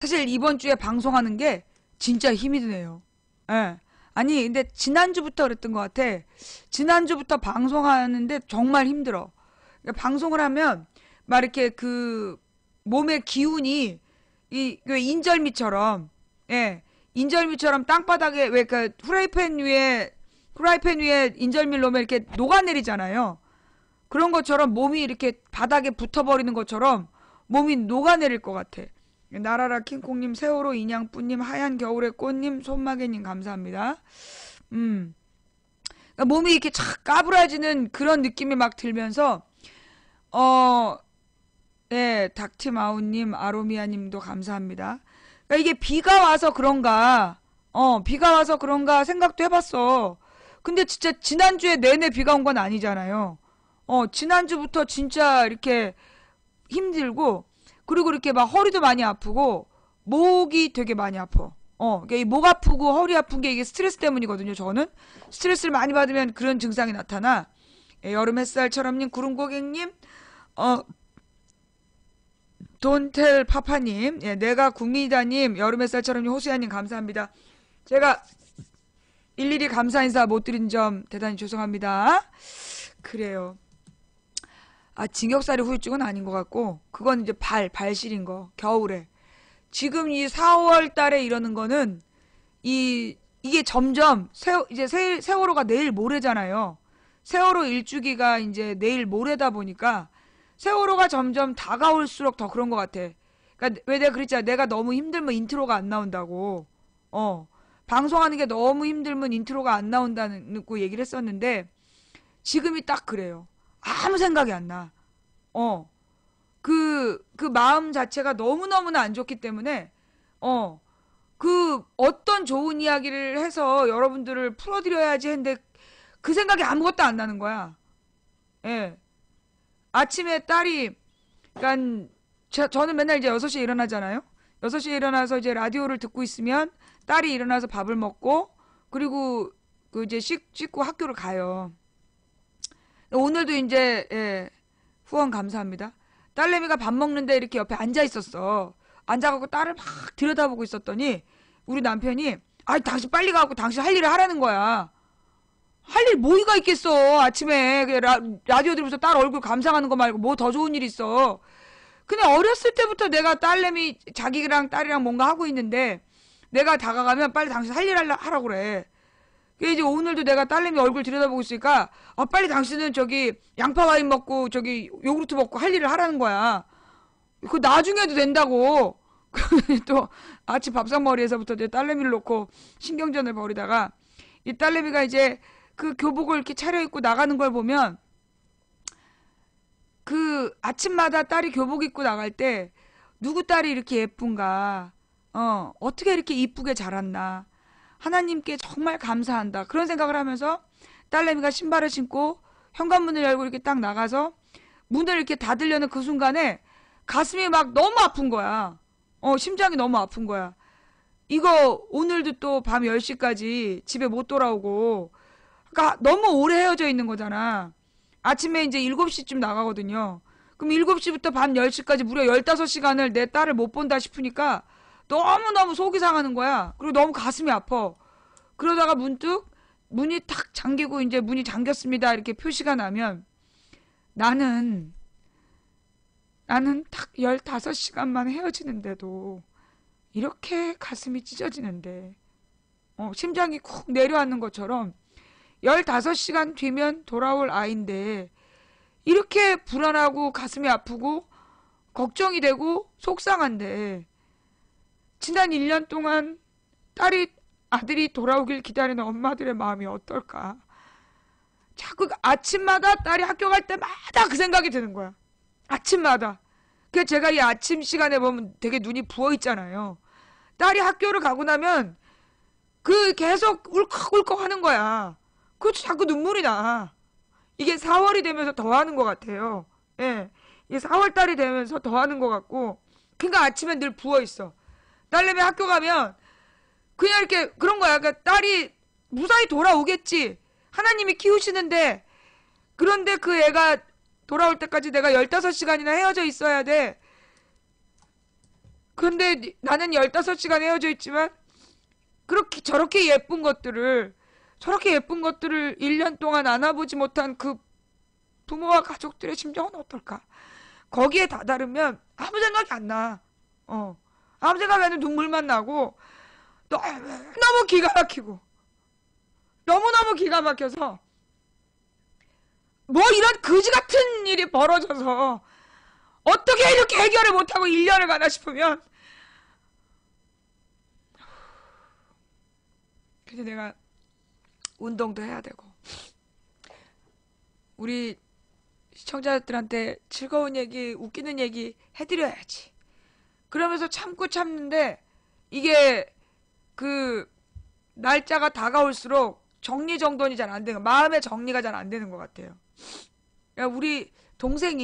사실 이번 주에 방송하는 게 진짜 힘이 드네요. 예. 아니, 근데 지난주부터 그랬던 것 같아. 지난주부터 방송하는데 정말 힘들어. 그러니까 방송을 하면 막 이렇게 그 몸의 기운이 그 인절미처럼, 예, 인절미처럼 땅바닥에 왜 그 후라이팬 위에 인절미를 놓으면 이렇게 녹아내리잖아요. 그런 것처럼 몸이 이렇게 바닥에 붙어버리는 것처럼 몸이 녹아내릴 것 같아. 나라라 킹콩님, 세월호 인양뿌님, 하얀 겨울의 꽃님, 손마개님 감사합니다. 음, 그러니까 몸이 이렇게 착 까부라지는 그런 느낌이 막 들면서 어, 네, 닥티마우님, 아로미아님도 감사합니다. 그러니까 이게 비가 와서 그런가, 비가 와서 그런가 생각도 해봤어. 근데 진짜 지난주에 내내 비가 온 건 아니잖아요. 지난주부터 진짜 이렇게 힘들고, 그리고 이렇게 막 허리도 많이 아프고, 목이 되게 많이 아파. 그러니까 이목 아프고 허리 아픈 게 이게 스트레스 때문이거든요, 저는. 스트레스를 많이 받으면 그런 증상이 나타나. 예, 여름 햇살처럼님, 구름고객님, 어, 돈텔 파파님, 예, 내가 국민이다님, 여름 햇살처럼님, 호수야님 감사합니다. 제가 일일이 감사 인사 못 드린 점 대단히 죄송합니다. 그래요. 아, 징역살이 후유증은 아닌 것 같고, 그건 이제 발실인 거, 겨울에. 지금 이 4월 달에 이러는 거는, 이게 점점, 이제 세월호가 내일 모레잖아요. 세월호 일주기가 이제 내일 모레다 보니까, 세월호가 점점 다가올수록 더 그런 것 같아. 그러니까 왜 내가 그랬잖아. 내가 너무 힘들면 인트로가 안 나온다고. 어. 방송하는 게 너무 힘들면 인트로가 안 나온다는 거 얘기를 했었는데, 지금이 딱 그래요. 아무 생각이 안 나. 어. 그 마음 자체가 너무너무나 안 좋기 때문에, 어. 그 어떤 좋은 이야기를 해서 여러분들을 풀어드려야지 했는데, 그 생각이 아무것도 안 나는 거야. 예. 아침에 딸이, 그니까, 저는 맨날 이제 6시에 일어나잖아요? 6시에 일어나서 이제 라디오를 듣고 있으면, 딸이 일어나서 밥을 먹고, 그리고 그 이제 씻고 학교를 가요. 오늘도 이제, 예, 후원 감사합니다. 딸내미가 밥 먹는데 이렇게 옆에 앉아 있었어. 앉아갖고 딸을 막 들여다보고 있었더니 우리 남편이 아, 당신 빨리 가고 당신 할 일을 하라는 거야. 할 일 뭐가 있겠어. 아침에 라디오 들으면서 딸 얼굴 감상하는 거 말고 뭐 더 좋은 일 있어. 그냥 어렸을 때부터 내가 딸내미 자기랑 딸이랑 뭔가 하고 있는데 내가 다가가면 빨리 당신 할 일 하라고 그래. 그 이제 오늘도 내가 딸내미 얼굴 들여다보고 있으니까 아 빨리 당신은 저기 양파 와인 먹고 저기 요구르트 먹고 할 일을 하라는 거야. 그 나중에도 된다고. 또 아침 밥상머리에서부터 내 딸내미를 놓고 신경전을 벌이다가 이 딸내미가 이제 그 교복을 이렇게 차려입고 나가는 걸 보면 그 아침마다 딸이 교복 입고 나갈 때 누구 딸이 이렇게 예쁜가, 어떻게 이렇게 이쁘게 자랐나, 하나님께 정말 감사한다, 그런 생각을 하면서 딸내미가 신발을 신고 현관문을 열고 이렇게 딱 나가서 문을 이렇게 닫으려는 그 순간에 가슴이 막 너무 아픈 거야. 심장이 너무 아픈 거야. 이거 오늘도 또 밤 10시까지 집에 못 돌아오고, 그러니까 너무 오래 헤어져 있는 거잖아. 아침에 이제 7시쯤 나가거든요. 그럼 7시부터 밤 10시까지 무려 15시간을 내 딸을 못 본다 싶으니까 너무너무 속이 상하는 거야. 그리고 너무 가슴이 아파. 그러다가 문득 문이 탁 잠기고 이제 문이 잠겼습니다, 이렇게 표시가 나면 나는 딱 15시간만 헤어지는데도 이렇게 가슴이 찢어지는데, 심장이 쿡 내려앉는 것처럼 15시간 뒤면 돌아올 아이인데 이렇게 불안하고 가슴이 아프고 걱정이 되고 속상한데, 지난 1년 동안 아들이 돌아오길 기다리는 엄마들의 마음이 어떨까. 자꾸 아침마다 딸이 학교 갈 때마다 그 생각이 드는 거야. 아침마다. 그 제가 이 아침 시간에 보면 되게 눈이 부어 있잖아요. 딸이 학교를 가고 나면 그 계속 울컥울컥 하는 거야. 그것도 자꾸 눈물이 나. 이게 4월이 되면서 더 하는 것 같아요. 예. 이 4월 달이 되면서 더 하는 것 같고. 그러니까 아침엔 늘 부어 있어. 딸내미 학교 가면 그냥 이렇게 그런 거야. 그러니까 딸이 무사히 돌아오겠지. 하나님이 키우시는데, 그런데 그 애가 돌아올 때까지 내가 15시간이나 헤어져 있어야 돼. 그런데 나는 15시간 헤어져 있지만 그렇게 저렇게 예쁜 것들을 1년 동안 안아보지 못한 그 부모와 가족들의 심정은 어떨까? 거기에 다다르면 아무 생각이 안 나. 아무 생각이 안 나면 눈물만 나고 너무 기가 막히고 너무너무 기가 막혀서 뭐 이런 그지 같은 일이 벌어져서 어떻게 이렇게 해결을 못하고 1년을 가나 싶으면 그래서 내가 운동도 해야 되고 우리 시청자들한테 즐거운 얘기, 웃기는 얘기 해드려야지. 그러면서 참고 참는데 이게 그 날짜가 다가올수록 정리정돈이 잘 안 되는, 마음의 정리가 잘 안 되는 것 같아요. 우리 동생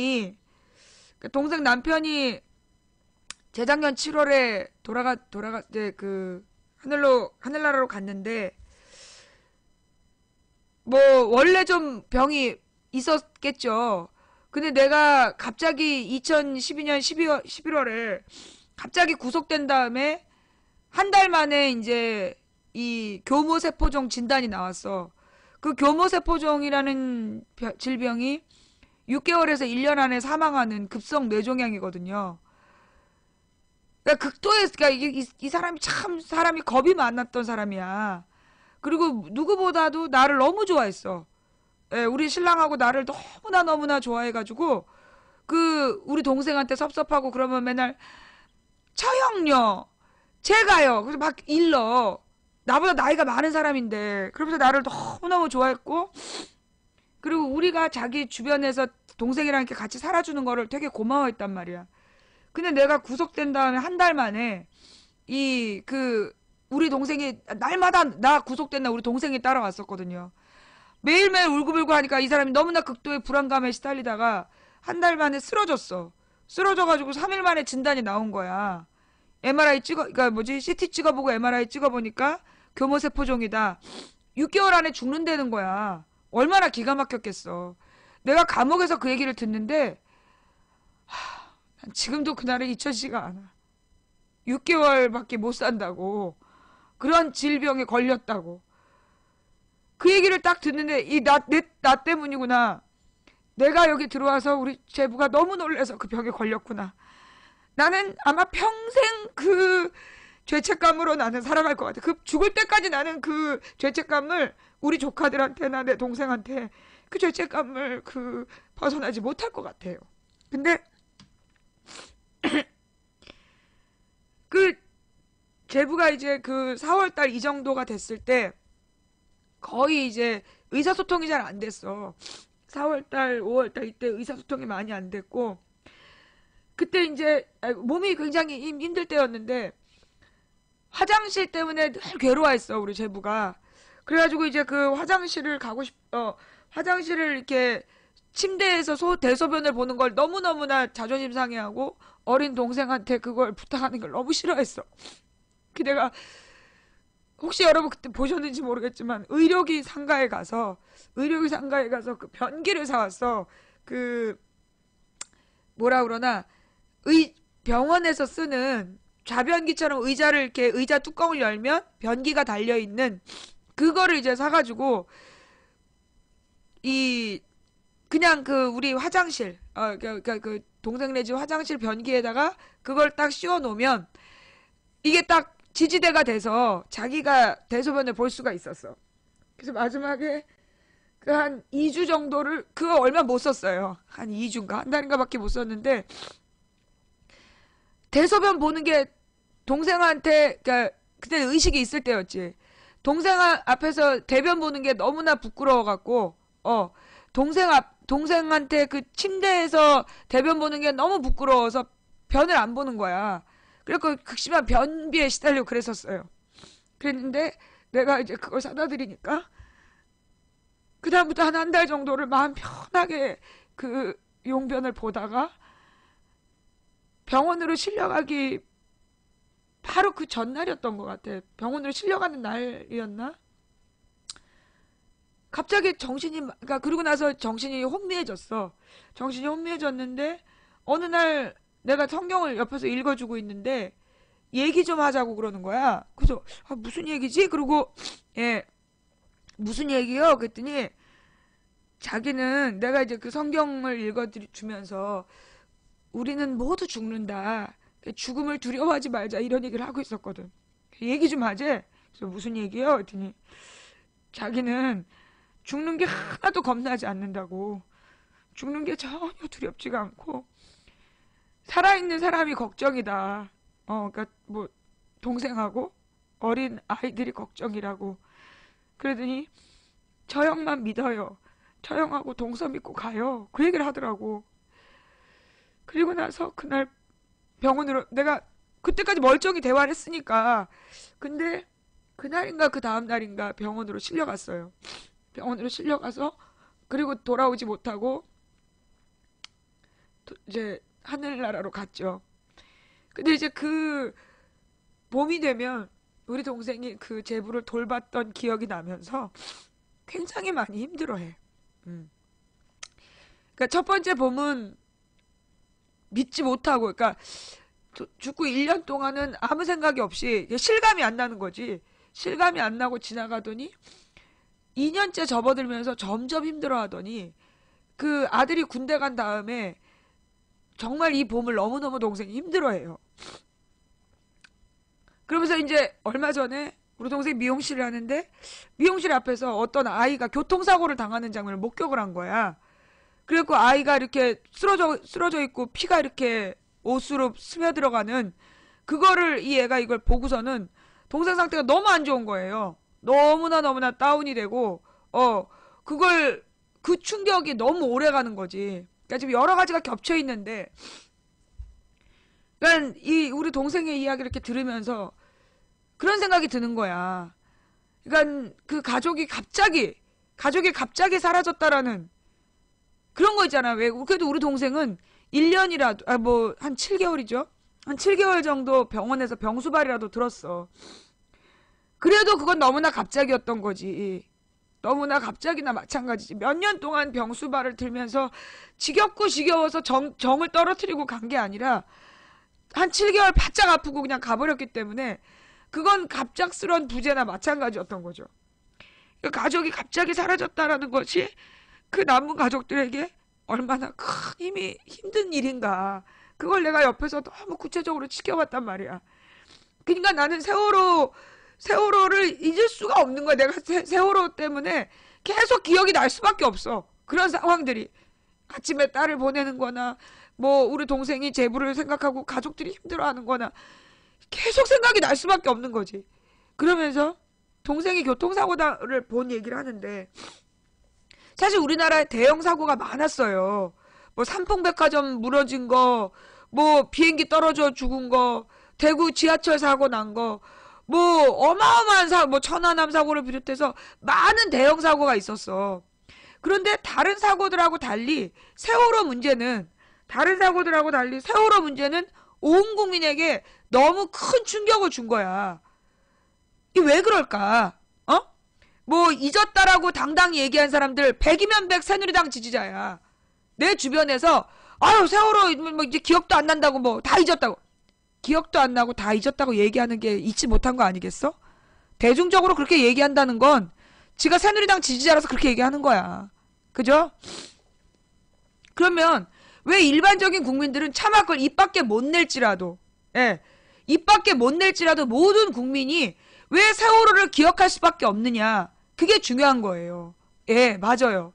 남편이 재작년 7월에 이제 그 하늘나라로 갔는데 뭐 원래 좀 병이 있었겠죠. 근데 내가 갑자기 2012년 11월에 갑자기 구속된 다음에 한 달 만에 이제 이 교모세포종 진단이 나왔어. 그 교모세포종이라는 질병이 6개월에서 1년 안에 사망하는 급성 뇌종양이거든요. 그러니까 그러니까 이 사람이 참 사람이 겁이 많았던 사람이야. 그리고 누구보다도 나를 너무 좋아했어. 예, 우리 신랑하고 나를 너무나 좋아해가지고 우리 동생한테 섭섭하고 그러면 맨날 처형요, 제가요. 그래서 막 일러. 나보다 나이가 많은 사람인데 그러면서 나를 너무너무 좋아했고, 그리고 우리가 자기 주변에서 동생이랑 이렇게 같이 살아주는 거를 되게 고마워했단 말이야. 근데 내가 구속된 다음에 한 달 만에 우리 동생이 날마다 나 구속된 날 우리 동생이 따라왔었거든요. 매일매일 울고불고 하니까 이 사람이 너무나 극도의 불안감에 시달리다가 한 달 만에 쓰러졌어. 쓰러져가지고 3일 만에 진단이 나온 거야. 그러니까 CT 찍어보고 MRI 찍어보니까 교모세포종이다. 6개월 안에 죽는다는 거야. 얼마나 기가 막혔겠어. 내가 감옥에서 그 얘기를 듣는데 난 지금도 그날을 잊혀지지가 않아. 6개월밖에 못 산다고. 그런 질병에 걸렸다고. 그 얘기를 딱 듣는데 나 때문이구나. 내가 여기 들어와서 우리 제부가 너무 놀라서 그 병에 걸렸구나. 나는 아마 평생 그 죄책감으로 나는 살아갈 것 같아. 죽을 때까지 나는 그 죄책감을 우리 조카들한테나 내 동생한테 그 죄책감을 벗어나지 못할 것 같아요. 근데 제부가 이제 4월달 이 정도가 됐을 때 거의 이제 의사소통이 잘 안 됐어. 4월달, 5월달 이때 의사소통이 많이 안 됐고, 그때 이제 몸이 굉장히 힘들 때였는데 화장실 때문에 늘 괴로워했어 우리 제부가. 그래가지고 이제 화장실을 화장실을 이렇게 침대에서 대소변을 보는 걸 너무너무나 자존심 상해하고 어린 동생한테 그걸 부탁하는 걸 너무 싫어했어. 내가 혹시 여러분 그때 보셨는지 모르겠지만 의료기 상가에 가서 그 변기를 사왔어. 뭐라 그러나 병원에서 쓰는 좌변기처럼 의자 뚜껑을 열면 변기가 달려있는 그거를 이제 사가지고 그냥 우리 화장실 동생 집 화장실 변기에다가 그걸 딱 씌워 놓으면 이게 딱 지지대가 돼서 자기가 대소변을 볼 수가 있었어. 그래서 마지막에 한 2주 정도를 그거 얼마 못 썼어요. 한 2주인가 한 달인가 밖에 못 썼는데 대소변 보는 게 동생한테 그때 의식이 있을 때였지. 동생 앞에서 대변 보는 게 너무나 부끄러워갖고 동생한테 침대에서 대변 보는 게 너무 부끄러워서 변을 안 보는 거야. 그래서 극심한 변비에 시달리고 그랬었어요. 그랬는데 내가 이제 그걸 사다 드리니까 그다음부터 한 달 정도를 마음 편하게 용변을 보다가 병원으로 실려가기 바로 그 전날이었던 것 같아. 병원으로 실려가는 날이었나? 갑자기 그러고 나서 정신이 혼미해졌어. 정신이 혼미해졌는데 어느 날 내가 성경을 옆에서 읽어주고 있는데 얘기 좀 하자고 그러는 거야. 그래서 아, 무슨 얘기지? 그리고 예, 무슨 얘기요? 그랬더니 자기는 내가 이제 그 성경을 읽어주면서 우리는 모두 죽는다. 죽음을 두려워하지 말자 이런 얘기를 하고 있었거든. 얘기 좀 하재. 그래서 무슨 얘기요? 그랬더니 자기는 죽는 게 하나도 겁나지 않는다고. 죽는 게 전혀 두렵지가 않고 살아있는 사람이 걱정이다. 그러니까 뭐 동생하고 어린 아이들이 걱정이라고. 그러더니 저 형만 믿어요. 저 형하고 동서 믿고 가요. 그 얘기를 하더라고. 그리고 나서 그날 병원으로 내가 그때까지 멀쩡히 대화를 했으니까 근데 그날인가 그 다음 날인가 병원으로 실려갔어요. 병원으로 실려가서 그리고 돌아오지 못하고 이제 하늘나라로 갔죠. 근데 이제 그 봄이 되면 우리 동생이 그 제부를 돌봤던 기억이 나면서 굉장히 많이 힘들어해. 음. 그러니까 첫 번째 봄은 믿지 못하고, 그러니까 죽고 1년 동안은 아무 생각이 없이 실감이 안 나는 거지. 실감이 안 나고 지나가더니 2년째 접어들면서 점점 힘들어하더니 그 아들이 군대 간 다음에 정말 이 봄을 너무너무 동생이 힘들어해요. 그러면서 이제 얼마 전에 우리 동생이 미용실을 하는데 미용실 앞에서 어떤 아이가 교통사고를 당하는 장면을 목격을 한 거야. 그래갖고 아이가 이렇게 쓰러져 있고 피가 이렇게 옷으로 스며들어가는 그거를 이 애가 이걸 보고서는 동생 상태가 너무 안 좋은 거예요. 너무나 다운이 되고 그걸 그 충격이 너무 오래 가는 거지. 그러니까 지금 여러 가지가 겹쳐 있는데 그러니까 이 우리 동생의 이야기를 이렇게 들으면서 그런 생각이 드는 거야. 그러니까 그 가족이 갑자기 사라졌다라는 그런 거 있잖아. 왜 그래도 우리 동생은 1년이라도 뭐 한 7개월이죠. 한 7개월 정도 병원에서 병수발이라도 들었어. 그래도 그건 너무나 갑자기였던 거지. 너무나 갑자기나 마찬가지지. 몇 년 동안 병수발을 들면서 지겨워서 정을 떨어뜨리고 간 게 아니라 한 7개월 바짝 아프고 그냥 가버렸기 때문에 그건 갑작스러운 부재나 마찬가지였던 거죠. 가족이 갑자기 사라졌다라는 것이 그 남은 가족들에게 얼마나 큰 힘든 일인가. 그걸 내가 옆에서 너무 구체적으로 지켜봤단 말이야. 그러니까 나는 세월호를 잊을 수가 없는 거야. 내가 세월호 때문에 계속 기억이 날 수밖에 없어. 그런 상황들이. 아침에 딸을 보내는 거나 뭐 우리 동생이 제부를 생각하고 가족들이 힘들어하는 거나 계속 생각이 날 수밖에 없는 거지. 그러면서 동생이 교통사고를 본 얘기를 하는데 사실 우리나라에 대형 사고가 많았어요. 뭐 삼풍백화점 무너진 거, 뭐 비행기 떨어져 죽은 거, 대구 지하철 사고 난 거, 뭐 어마어마한 뭐 천안함 사고를 비롯해서 많은 대형 사고가 있었어. 그런데 다른 사고들하고 달리 세월호 문제는 온 국민에게 너무 큰 충격을 준 거야. 이게 왜 그럴까? 뭐 잊었다라고 당당히 얘기한 사람들 100이면 100 새누리당 지지자야. 내 주변에서 아유 세월호 뭐 이제 기억도 안 난다고 뭐 다 잊었다고. 기억도 안 나고 다 잊었다고 얘기하는 게 잊지 못한 거 아니겠어? 대중적으로 그렇게 얘기한다는 건 지가 새누리당 지지자라서 그렇게 얘기하는 거야. 그죠? 그러면 왜 일반적인 국민들은 차마 그걸 입 밖에 못 낼지라도 입 밖에 못 낼지라도 모든 국민이 왜 세월호를 기억할 수밖에 없느냐. 그게 중요한 거예요. 예, 맞아요.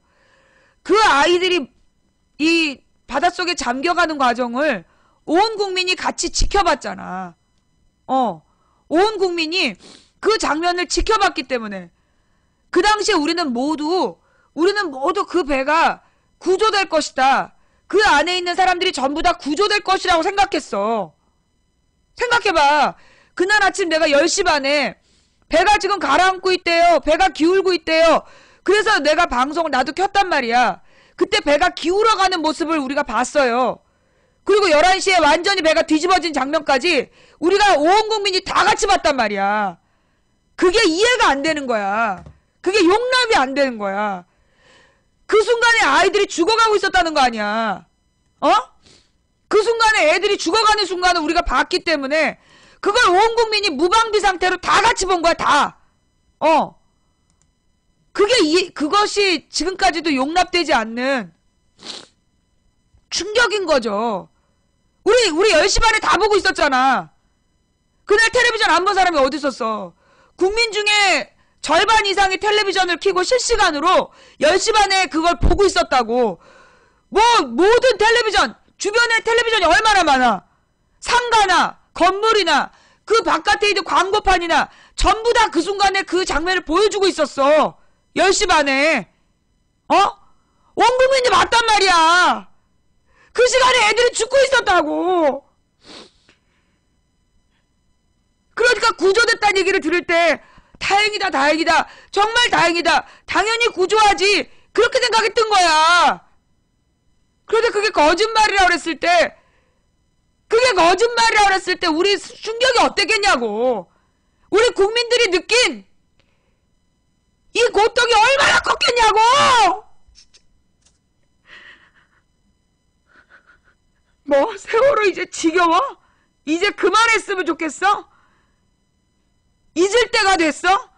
그 아이들이 이 바닷속에 잠겨가는 과정을 온 국민이 같이 지켜봤잖아. 온 국민이 그 장면을 지켜봤기 때문에 그 당시에 우리는 모두 그 배가 구조될 것이다. 그 안에 있는 사람들이 전부 다 구조될 것이라고 생각했어. 생각해봐. 그날 아침 내가 10시 반에 배가 지금 가라앉고 있대요. 배가 기울고 있대요. 그래서 내가 방송을 나도 켰단 말이야. 그때 배가 기울어가는 모습을 우리가 봤어요. 그리고 11시에 완전히 배가 뒤집어진 장면까지 우리가 온 국민이 다 같이 봤단 말이야. 그게 이해가 안 되는 거야. 그게 용납이 안 되는 거야. 그 순간에 아이들이 죽어가고 있었다는 거 아니야. 그 순간에 애들이 죽어가는 순간을 우리가 봤기 때문에 그걸 온 국민이 무방비 상태로 다 같이 본 거야, 다. 그것이 지금까지도 용납되지 않는 충격인 거죠. 우리 10시 반에 다 보고 있었잖아. 그날 텔레비전 안 본 사람이 어디 있었어. 국민 중에 절반 이상이 텔레비전을 켜고 실시간으로 10시 반에 그걸 보고 있었다고. 모든 텔레비전, 주변에 텔레비전이 얼마나 많아. 상가나 건물이나 그 바깥에 있는 광고판이나 전부 다 그 순간에 그 장면을 보여주고 있었어. 10시 반에. 온 국민이 봤단 말이야. 그 시간에 애들이 죽고 있었다고. 그러니까 구조됐다는 얘기를 들을 때 다행이다, 다행이다, 정말 다행이다, 당연히 구조하지, 그렇게 생각이 든 거야. 그런데 그게 거짓말이라고 그랬을 때, 우리 충격이 어땠겠냐고. 우리 국민들이 느낀 이 고통이 얼마나 컸겠냐고. 세월호 이제 지겨워? 이제 그만했으면 좋겠어? 잊을 때가 됐어?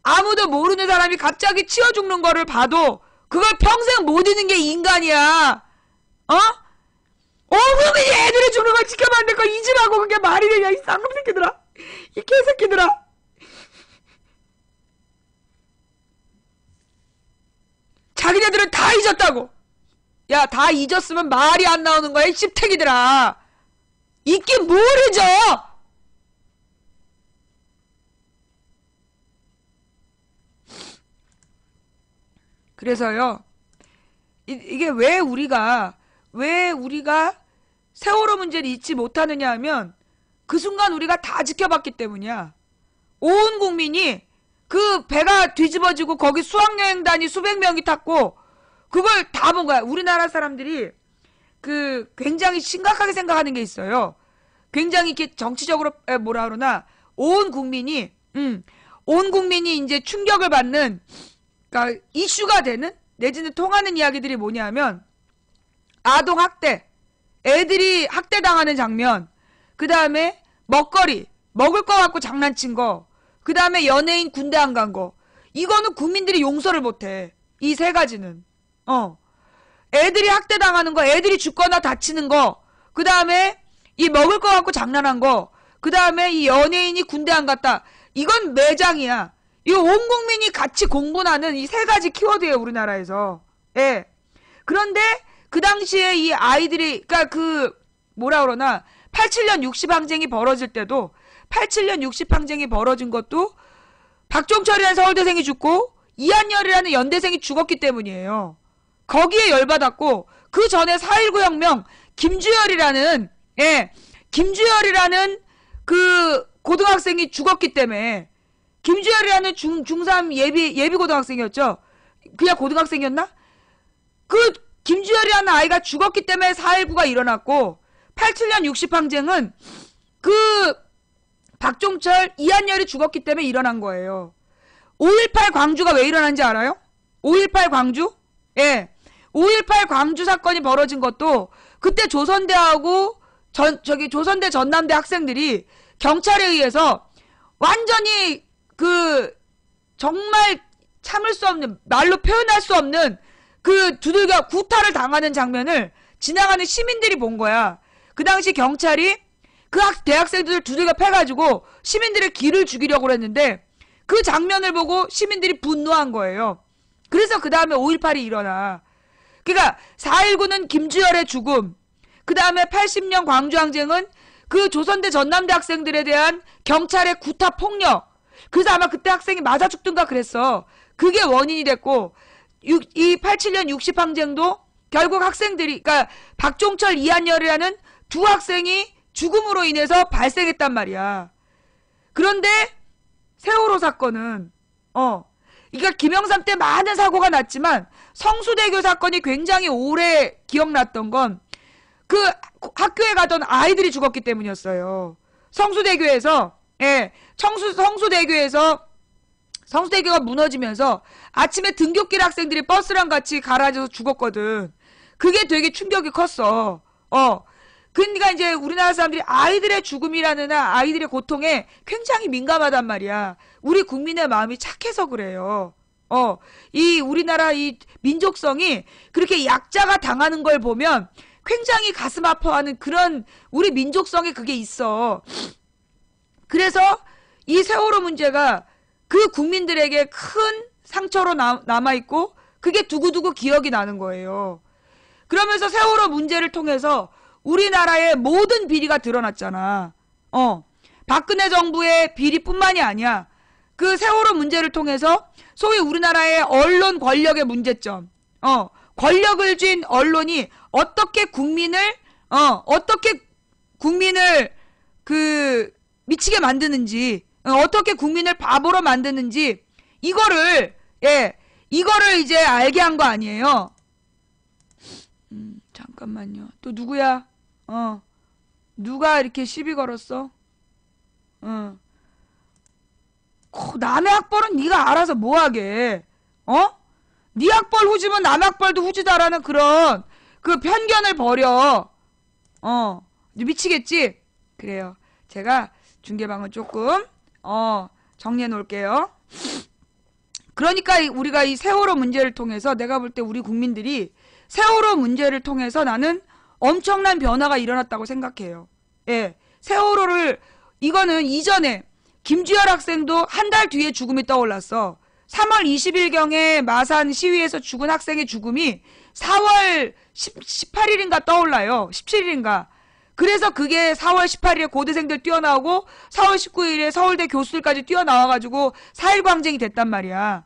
아무도 모르는 사람이 갑자기 치워 죽는 거를 봐도 그걸 평생 못 잊는 게 인간이야. 온 국민이 애들이 죽는 걸 지켜봤는데 그걸 잊으라고 그게 말이 되냐, 이 쌍놈 새끼들아. 이 개새끼들아. 자기네들은 다 잊었다고. 야, 다 잊었으면 말이 안 나오는 거야, 이 씹태기들아. 잊긴 뭘 잊어? 그래서요, 이게 왜 우리가 세월호 문제를 잊지 못하느냐 하면 그 순간 우리가 다 지켜봤기 때문이야. 온 국민이 그 배가 뒤집어지고 거기 수학여행단이 수백 명이 탔고 그걸 다 본 거야. 우리나라 사람들이 굉장히 심각하게 생각하는 게 있어요. 굉장히 이렇게 정치적으로 뭐라 그러나 온 국민이 이제 충격을 받는, 그러니까 이슈가 되는 내지는 통하는 이야기들이 뭐냐면 아동 학대, 애들이 학대당하는 장면, 그 다음에 먹거리, 먹을 거 갖고 장난친 거, 그 다음에 연예인 군대 안 간 거. 이거는 국민들이 용서를 못해. 이 세 가지는. 애들이 학대당하는 거, 애들이 죽거나 다치는 거, 그 다음에 이 먹을 거 갖고 장난한 거, 그 다음에 이 연예인이 군대 안 갔다. 이건 매장이야. 이거 온 국민이 같이 공분하는 이 세 가지 키워드예요, 우리나라에서. 예. 그런데 그 당시에 이 아이들이, 그러니까 뭐라 그러나 87년 60항쟁이 벌어질 때도, 87년 60항쟁이 벌어진 것도 박종철이라는 서울대생이 죽고 이한열이라는 연대생이 죽었기 때문이에요. 거기에 열받았고, 그 전에 4.19 혁명 김주열이라는 그 고등학생이 죽었기 때문에, 김주열이라는 중3 예비 고등학생이었죠. 그냥 고등학생이었나? 그 김주열이라는 아이가 죽었기 때문에 4.19가 일어났고, 87년 60항쟁은 그 박종철, 이한열이 죽었기 때문에 일어난 거예요. 5.18 광주가 왜 일어난지 알아요? 5.18 광주? 예. 5.18 광주 사건이 벌어진 것도 그때 조선대하고 조선대 전남대 학생들이 경찰에 의해서 완전히 정말 참을 수 없는, 말로 표현할 수 없는 두들겨 구타를 당하는 장면을 지나가는 시민들이 본 거야. 그 당시 경찰이 그 대학생들을 두들겨 패가지고 시민들의 기를 죽이려고 했는데 그 장면을 보고 시민들이 분노한 거예요. 그래서 그 다음에 5.18이 일어나. 그러니까 4.19는 김주열의 죽음, 그 다음에 80년 광주항쟁은 그 조선대 전남대 학생들에 대한 경찰의 구타 폭력, 그래서 아마 그때 학생이 맞아 죽든가 그랬어. 그게 원인이 됐고, 이 87년 60항쟁도 결국 학생들이, 그러니까 박종철, 이한열이라는 두 학생이 죽음으로 인해서 발생했단 말이야. 그런데 세월호 사건은 그러니까 김영삼 때 많은 사고가 났지만 성수대교 사건이 굉장히 오래 기억났던 건 그 학교에 가던 아이들이 죽었기 때문이었어요. 성수대교에서, 성수대교가 무너지면서 아침에 등굣길 학생들이 버스랑 같이 가라앉아서 죽었거든. 그게 되게 충격이 컸어. 그러니까 이제 우리나라 사람들이 아이들의 죽음이라는 아이들의 고통에 굉장히 민감하단 말이야. 우리 국민의 마음이 착해서 그래요. 이 우리나라 이 민족성이 그렇게 약자가 당하는 걸 보면 굉장히 가슴 아파하는 그런 우리 민족성에 그게 있어. 그래서 이 세월호 문제가 그 국민들에게 큰 상처로 남아있고 그게 두고두고 기억이 나는 거예요. 그러면서 세월호 문제를 통해서 우리나라의 모든 비리가 드러났잖아. 박근혜 정부의 비리뿐만이 아니야. 그 세월호 문제를 통해서 소위 우리나라의 언론 권력의 문제점, 권력을 쥔 언론이 어떻게 국민을 그 미치게 만드는지, 어떻게 국민을 바보로 만드는지 이거를 이제 알게 한 거 아니에요. 잠깐만요. 또 누구야? 누가 이렇게 시비 걸었어? 남의 학벌은 네가 알아서 뭐하게? 네 학벌 후지면 남의 학벌도 후지다라는 그런 그 편견을 버려. 미치겠지? 그래요. 제가 중계방을 조금 정리해 놓을게요. 그러니까 우리가 이 세월호 문제를 통해서 내가 볼 때 우리 국민들이 세월호 문제를 통해서 나는 엄청난 변화가 일어났다고 생각해요. 예. 세월호를 이거는 이전에 김주열 학생도 한 달 뒤에 죽음이 떠올랐어. 3월 20일경에 마산 시위에서 죽은 학생의 죽음이 4월 18일인가 떠올라요. 17일인가. 그래서 그게 4월 18일에 고대생들 뛰어나오고 4월 19일에 서울대 교수들까지 뛰어나와가지고 4.19 항쟁이 됐단 말이야.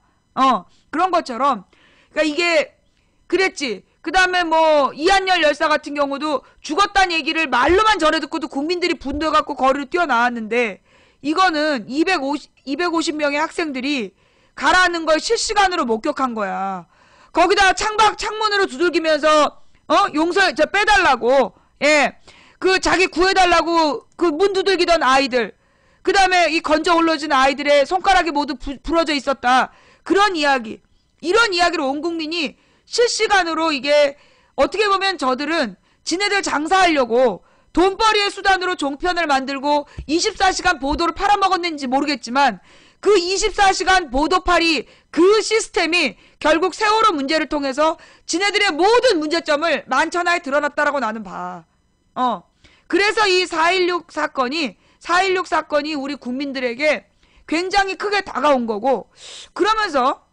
그런 것처럼. 그러니까 이게 그랬지. 그 다음에 뭐 이한열 열사 같은 경우도 죽었다는 얘기를 말로만 전해 듣고도 국민들이 분노해갖고 거리로 뛰어나왔는데 이거는 250명의 학생들이 가라앉는 걸 실시간으로 목격한 거야. 거기다가 창문으로 두들기면서 빼달라고 그 자기 구해달라고 그 문 두들기던 아이들, 그 다음에 이 건져 올려진 아이들의 손가락이 모두 부러져 있었다. 그런 이야기, 이런 이야기를 온 국민이 실시간으로 이게 어떻게 보면 저들은 지네들 장사하려고 돈벌이의 수단으로 종편을 만들고 24시간 보도를 팔아먹었는지 모르겠지만 그 24시간 보도팔이 그 시스템이 결국 세월호 문제를 통해서 지네들의 모든 문제점을 만천하에 드러났다라고 나는 봐. 그래서 이 4.16 사건이 우리 국민들에게 굉장히 크게 다가온 거고, 그러면서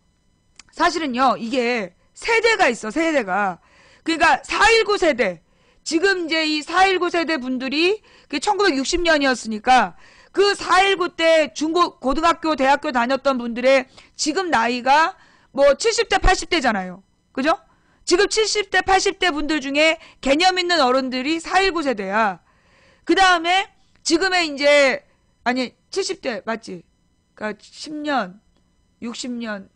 사실은요, 이게 세대가 있어, 세대가. 그러니까 4.19 세대. 지금 이제 이 4.19 세대 분들이 1960년이었으니까 그 4.19 때 고등학교, 대학교 다녔던 분들의 지금 나이가 뭐 70대, 80대잖아요. 그죠? 지금 70대, 80대 분들 중에 개념 있는 어른들이 4.19 세대야. 그 다음에 지금의 이제, 아니, 70대, 맞지? 그러니까 10년, 60년,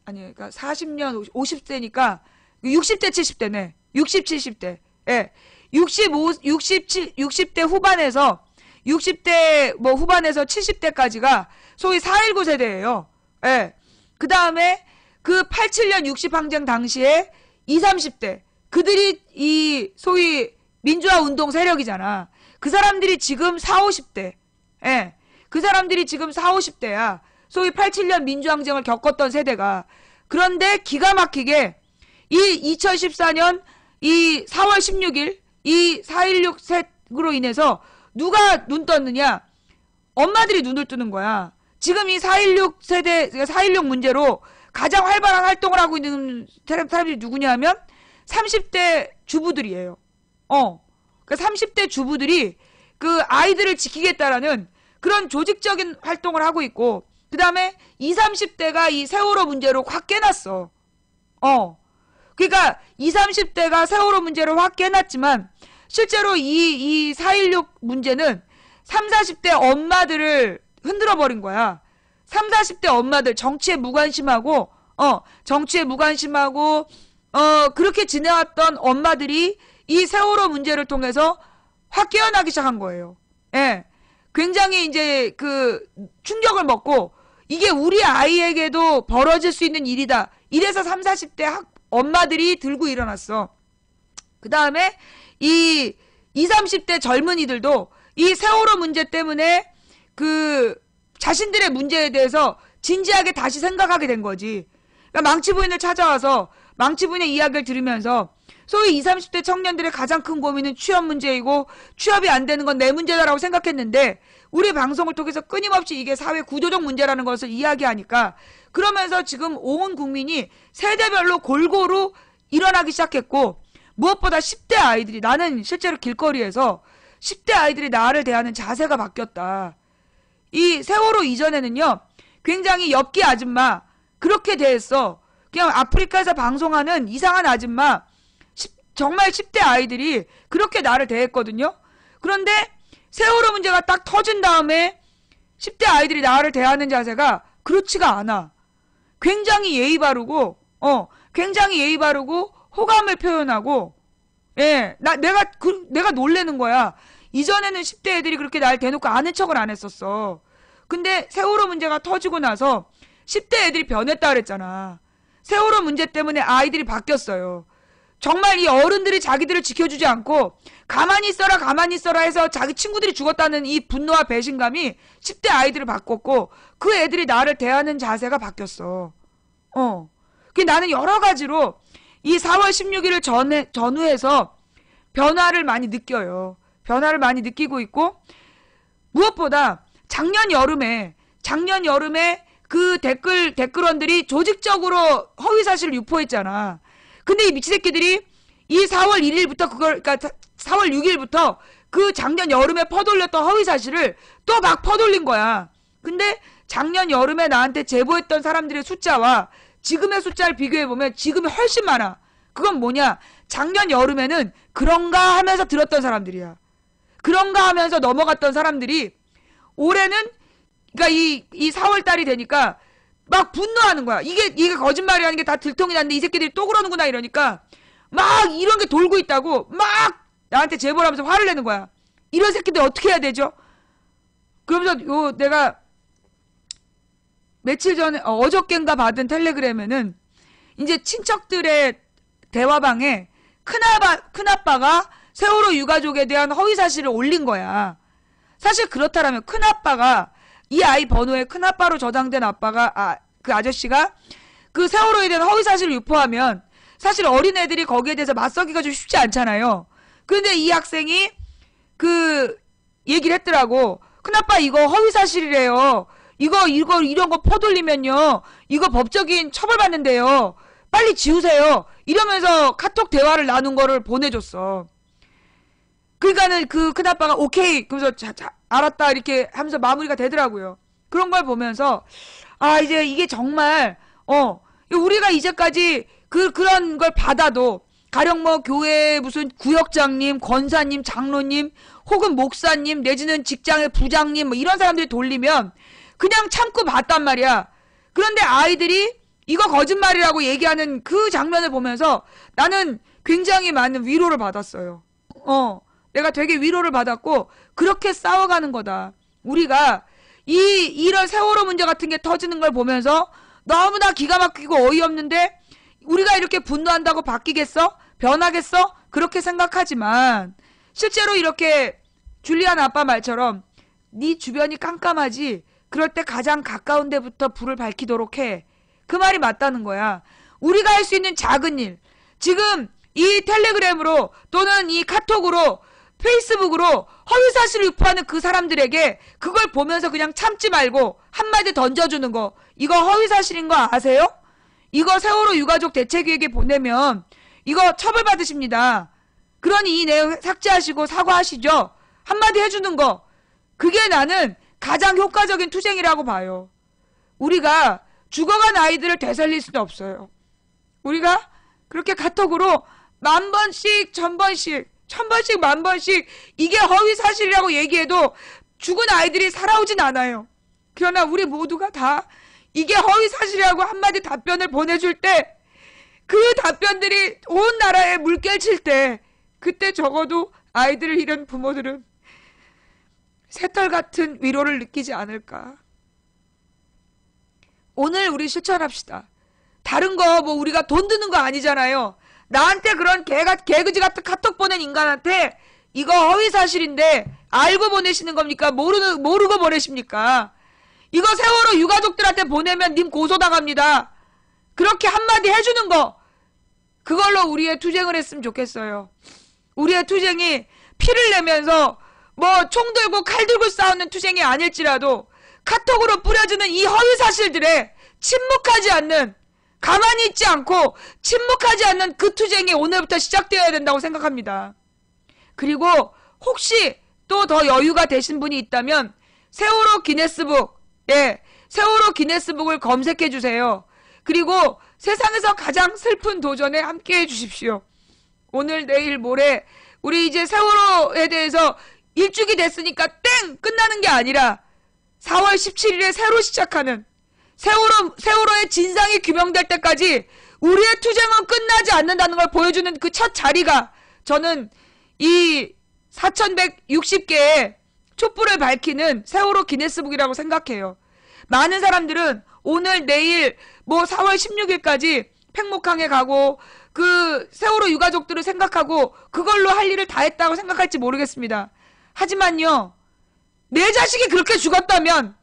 아니, 그러니까 40년, 50대니까 60대, 70대네. 60, 70대. 예. 60대 후반에서 60대 뭐 후반에서 70대까지가 소위 4.19 세대예요. 예. 그 다음에 그 87년 60항쟁 당시에 20, 30대. 그들이 이 소위 민주화 운동 세력이잖아. 그 사람들이 지금 40, 50대. 예. 그 사람들이 지금 40, 50대야. 소위 87년 민주항쟁을 겪었던 세대가. 그런데 기가 막히게 이 2014년 이 4월 16일 이 4.16 세로 인해서 누가 눈 떴느냐? 엄마들이 눈을 뜨는 거야. 지금 이 4.16 세대, 4.16 문제로 가장 활발한 활동을 하고 있는 사람들이 누구냐 하면 30대 주부들이에요. 그 30대 주부들이 그 아이들을 지키겠다라는 그런 조직적인 활동을 하고 있고, 그 다음에 20, 30대가 이 세월호 문제로 확 깨났어. 그러니까 20, 30대가 세월호 문제로 확 깨났지만 실제로 이 4.16 문제는 30, 40대 엄마들을 흔들어 버린 거야. 30, 40대 엄마들 정치에 무관심하고 그렇게 지내왔던 엄마들이 이 세월호 문제를 통해서 확 깨어나기 시작한 거예요. 예. 굉장히 이제 그 충격을 먹고 이게 우리 아이에게도 벌어질 수 있는 일이다. 이래서 30, 40대 엄마들이 들고 일어났어. 그 다음에 이 20, 30대 젊은이들도 이 세월호 문제 때문에 그 자신들의 문제에 대해서 진지하게 다시 생각하게 된 거지. 그러니까 망치 부인을 찾아와서 망치 부인의 이야기를 들으면서 소위 20, 30대 청년들의 가장 큰 고민은 취업 문제이고 취업이 안 되는 건 내 문제다라고 생각했는데 우리 방송을 통해서 끊임없이 이게 사회 구조적 문제라는 것을 이야기하니까 그러면서 지금 온 국민이 세대별로 골고루 일어나기 시작했고 무엇보다 10대 아이들이 나는 실제로 길거리에서 10대 아이들이 나를 대하는 자세가 바뀌었다. 이 세월호 이전에는요. 굉장히 엽기 아줌마 그렇게 대했어. 그냥 아프리카에서 방송하는 이상한 아줌마 정말 10대 아이들이 그렇게 나를 대했거든요. 그런데 세월호 문제가 딱 터진 다음에 10대 아이들이 나를 대하는 자세가 그렇지가 않아. 굉장히 예의 바르고 굉장히 예의 바르고 호감을 표현하고 내가 놀래는 거야. 이전에는 10대 애들이 그렇게 날 대놓고 아는 척을 안 했었어. 근데 세월호 문제가 터지고 나서 10대 애들이 변했다 그랬잖아. 세월호 문제 때문에 아이들이 바뀌었어요. 정말 이 어른들이 자기들을 지켜주지 않고 가만히 있어라 해서 자기 친구들이 죽었다는 이 분노와 배신감이 10대 아이들을 바꿨고 그 애들이 나를 대하는 자세가 바뀌었어. 나는 여러 가지로 이 4월 16일을 전후해서 변화를 많이 느껴요. 변화를 많이 느끼고 있고 무엇보다 작년 여름에 그 댓글원들이 조직적으로 허위사실을 유포했잖아. 근데 이 미치새끼들이 이 4월 1일부터 그러니까 4월 6일부터 그 작년 여름에 퍼돌렸던 허위사실을 또 막 퍼돌린 거야. 근데 작년 여름에 나한테 제보했던 사람들의 숫자와 지금의 숫자를 비교해보면 지금이 훨씬 많아. 그건 뭐냐? 작년 여름에는 그런가 하면서 들었던 사람들이야. 그런가 하면서 넘어갔던 사람들이 올해는 그러니까 이 4월 달이 되니까 막 분노하는 거야. 이게 거짓말이라는 게 다 들통이 났는데 이 새끼들이 또 그러는구나 이러니까 막 이런 게 돌고 있다고 막 나한테 제보를 하면서 화를 내는 거야. 이런 새끼들 어떻게 해야 되죠? 그러면서 내가 며칠 전에 어저껜가 받은 텔레그램에는 이제 친척들의 대화방에 큰아빠가 세월호 유가족에 대한 허위사실을 올린 거야. 사실 그렇다라면 큰아빠가 이 아이 번호에 큰아빠로 저장된 아빠가 그 아저씨가 그 세월호에 대한 허위사실을 유포하면 사실 어린애들이 거기에 대해서 맞서기가 좀 쉽지 않잖아요. 그런데 이 학생이 그 얘기를 했더라고. 큰아빠 이거 허위사실이래요. 이런 거 퍼돌리면요. 이거 법적인 처벌받는데요. 빨리 지우세요. 이러면서 카톡 대화를 나눈 거를 보내줬어. 그러니까는 그 큰아빠가 오케이. 그래서 알았다. 이렇게 하면서 마무리가 되더라고요. 그런 걸 보면서 이제 이게 정말 우리가 이제까지 그런 걸 받아도 가령 뭐 교회 무슨 구역장님, 권사님, 장로님 혹은 목사님 내지는 직장의 부장님 뭐 이런 사람들이 돌리면 그냥 참고 봤단 말이야. 그런데 아이들이 이거 거짓말이라고 얘기하는 그 장면을 보면서 나는 굉장히 많은 위로를 받았어요. 내가 되게 위로를 받았고 그렇게 싸워가는 거다. 우리가 이런 세월호 문제 같은 게 터지는 걸 보면서 너무나 기가 막히고 어이없는데 우리가 이렇게 분노한다고 바뀌겠어? 변하겠어? 그렇게 생각하지만 실제로 이렇게 줄리안 아빠 말처럼 네 주변이 깜깜하지 그럴 때 가장 가까운 데부터 불을 밝히도록 해. 그 말이 맞다는 거야. 우리가 할 수 있는 작은 일. 지금 이 텔레그램으로 또는 이 카톡으로 페이스북으로 허위사실을 유포하는 그 사람들에게 그걸 보면서 그냥 참지 말고 한마디 던져주는 거. 이거 허위사실인 거 아세요? 이거 세월호 유가족 대책위에게 보내면 이거 처벌받으십니다. 그러니 이 내용 삭제하시고 사과하시죠. 한마디 해주는 거. 그게 나는 가장 효과적인 투쟁이라고 봐요. 우리가 죽어간 아이들을 되살릴 수는 없어요. 우리가 그렇게 카톡으로 10,000번씩 1000번씩 10,000번씩 이게 허위사실이라고 얘기해도 죽은 아이들이 살아오진 않아요. 그러나 우리 모두가 다 이게 허위사실이라고 한마디 답변을 보내줄 때 그 답변들이 온 나라에 물결칠 때 그때 적어도 아이들을 잃은 부모들은 새털 같은 위로를 느끼지 않을까. 오늘 우리 실천합시다. 다른 거 뭐 우리가 돈 드는 거 아니잖아요. 나한테 그런 개그지 같은 카톡 보낸 인간한테 이거 허위사실인데 알고 보내시는 겁니까? 모르고 보내십니까? 이거 세월호 유가족들한테 보내면 님 고소당합니다. 그렇게 한마디 해주는 거, 그걸로 우리의 투쟁을 했으면 좋겠어요. 우리의 투쟁이 피를 내면서 뭐 총 들고 칼 들고 싸우는 투쟁이 아닐지라도 카톡으로 뿌려주는 이 허위사실들에 침묵하지 않는, 가만히 있지 않고 침묵하지 않는 그 투쟁이 오늘부터 시작되어야 된다고 생각합니다. 그리고 혹시 또 더 여유가 되신 분이 있다면 세월호 기네스북, 세월호 기네스북을 검색해 주세요. 그리고 세상에서 가장 슬픈 도전에 함께 해주십시오. 오늘 내일 모레 우리 이제 세월호에 대해서 일주기 됐으니까 땡! 끝나는 게 아니라 4월 17일에 새로 시작하는 세월호의 진상이 규명될 때까지 우리의 투쟁은 끝나지 않는다는 걸 보여주는 그 첫 자리가, 저는 이 4160개의 촛불을 밝히는 세월호 기네스북이라고 생각해요. 많은 사람들은 오늘 내일 뭐 4월 16일까지 팽목항에 가고 그 세월호 유가족들을 생각하고 그걸로 할 일을 다 했다고 생각할지 모르겠습니다. 하지만요, 내 자식이 그렇게 죽었다면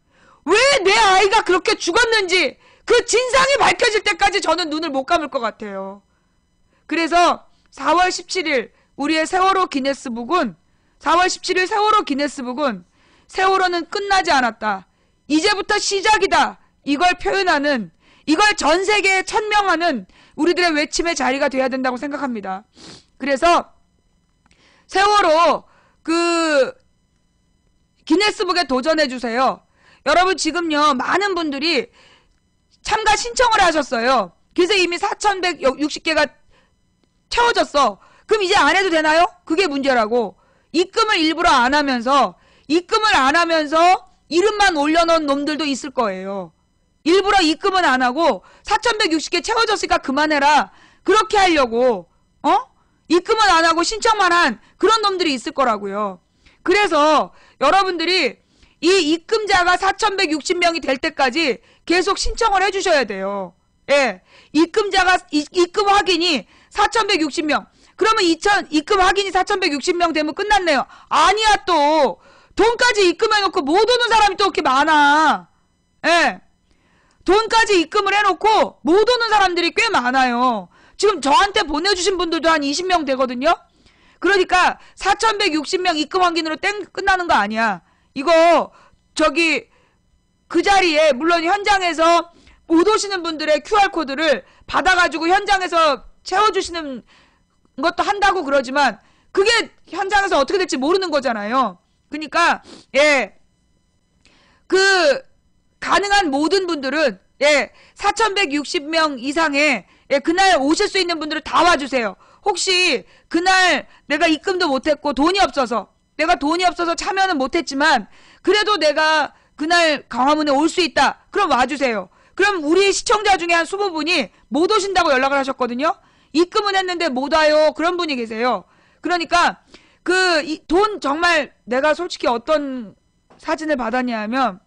왜 내 아이가 그렇게 죽었는지 그 진상이 밝혀질 때까지 저는 눈을 못 감을 것 같아요. 그래서 4월 17일 우리의 세월호 기네스북은, 4월 17일 세월호 기네스북은 세월호는 끝나지 않았다, 이제부터 시작이다, 이걸 표현하는, 이걸 전 세계에 천명하는 우리들의 외침의 자리가 돼야 된다고 생각합니다. 그래서 세월호 그 기네스북에 도전해주세요. 여러분 지금요 많은 분들이 참가 신청을 하셨어요. 그래서 이미 4160개가 채워졌어. 그럼 이제 안 해도 되나요? 그게 문제라고. 입금을 일부러 안 하면서 이름만 올려놓은 놈들도 있을 거예요. 일부러 입금은 안 하고 4160개 채워졌으니까 그만해라, 그렇게 하려고 입금은 안 하고 신청만 한 그런 놈들이 있을 거라고요. 그래서 여러분들이 이 입금자가 4160명이 될 때까지 계속 신청을 해주셔야 돼요. 입금자가 입금 확인이 4160명, 그러면 입금 확인이 4160명 되면 끝났네요. 아니야, 또 돈까지 입금해놓고 못 오는 사람이 또 그렇게 많아. 돈까지 입금을 해놓고 못 오는 사람들이 꽤 많아요. 지금 저한테 보내주신 분들도 한 20명 되거든요. 그러니까 4160명 입금 확인으로 땡 끝나는 거 아니야. 이거 저기 그 자리에 물론 현장에서 못 오시는 분들의 QR코드를 받아가지고 현장에서 채워주시는 것도 한다고 그러지만 그게 현장에서 어떻게 될지 모르는 거잖아요. 그러니까 그 가능한 모든 분들은 4160명 이상의 그날 오실 수 있는 분들은 다 와주세요. 혹시 그날 내가 입금도 못했고 내가 돈이 없어서 참여는 못했지만 그래도 내가 그날 광화문에 올 수 있다, 그럼 와주세요. 그럼 우리 시청자 중에 한 20분이 못 오신다고 연락을 하셨거든요. 입금은 했는데 못 와요, 그런 분이 계세요. 그러니까 돈 정말 내가 솔직히 어떤 사진을 받았냐 하면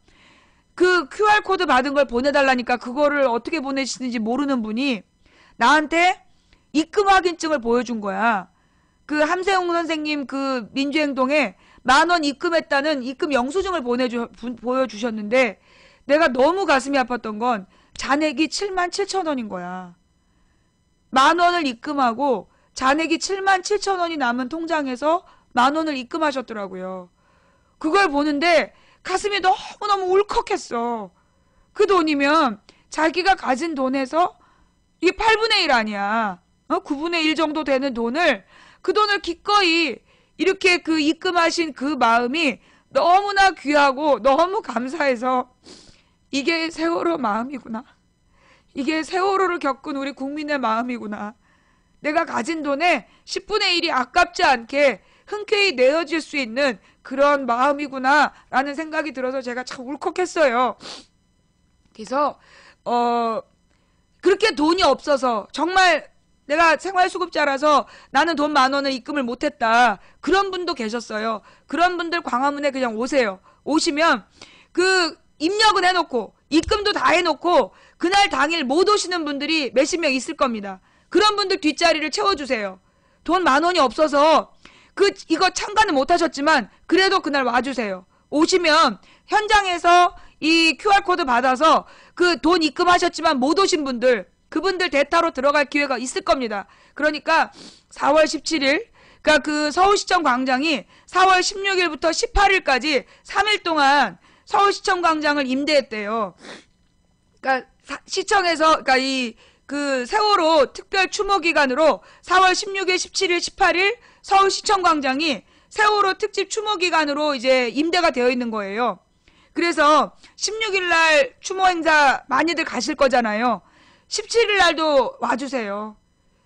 그 QR코드 받은 걸 보내달라니까 그거를 어떻게 보내시는지 모르는 분이 나한테 입금 확인증을 보여준 거야. 그 함세웅 선생님 그 민주행동에 10,000원 입금했다는 입금 영수증을 보여주셨는데 내가 너무 가슴이 아팠던 건 잔액이 77,000원인 거야. 10,000원을 입금하고 잔액이 77,000원이 남은 통장에서 10,000원을 입금하셨더라고요. 그걸 보는데 가슴이 너무너무 울컥했어. 그 돈이면 자기가 가진 돈에서 이게 8분의 1 아니야. 9분의 1 정도 되는 돈을, 그 돈을 기꺼이 이렇게 그 입금하신 그 마음이 너무나 귀하고 너무 감사해서 이게 세월호 마음이구나. 이게 세월호를 겪은 우리 국민의 마음이구나. 내가 가진 돈의 10분의 1이 아깝지 않게 흔쾌히 내어질 수 있는 그런 마음이구나 라는 생각이 들어서 제가 참 울컥했어요. 그래서 그렇게 돈이 없어서 정말 내가 생활수급자라서 나는 돈 10,000원을 입금을 못했다, 그런 분도 계셨어요. 그런 분들 광화문에 그냥 오세요. 오시면 그 입력은 해놓고 입금도 다 해놓고 그날 당일 못 오시는 분들이 몇십 명 있을 겁니다. 그런 분들 뒷자리를 채워주세요. 돈 10,000원이 없어서 이거 참가는 못 하셨지만 그래도 그날 와주세요. 오시면 현장에서 이 QR코드 받아서 그 돈 입금하셨지만 못 오신 분들, 그분들 대타로 들어갈 기회가 있을 겁니다. 그러니까 4월 17일, 그러니까 그 서울시청 광장이 4월 16일부터 18일까지 3일 동안 서울시청 광장을 임대했대요. 그러니까 시청에서, 그러니까 그 세월호 특별 추모 기간으로 4월 16일, 17일, 18일 서울시청 광장이 세월호 특집 추모 기간으로 이제 임대가 되어 있는 거예요. 그래서 16일 날 추모 행사 많이들 가실 거잖아요. 17일 날도 와주세요.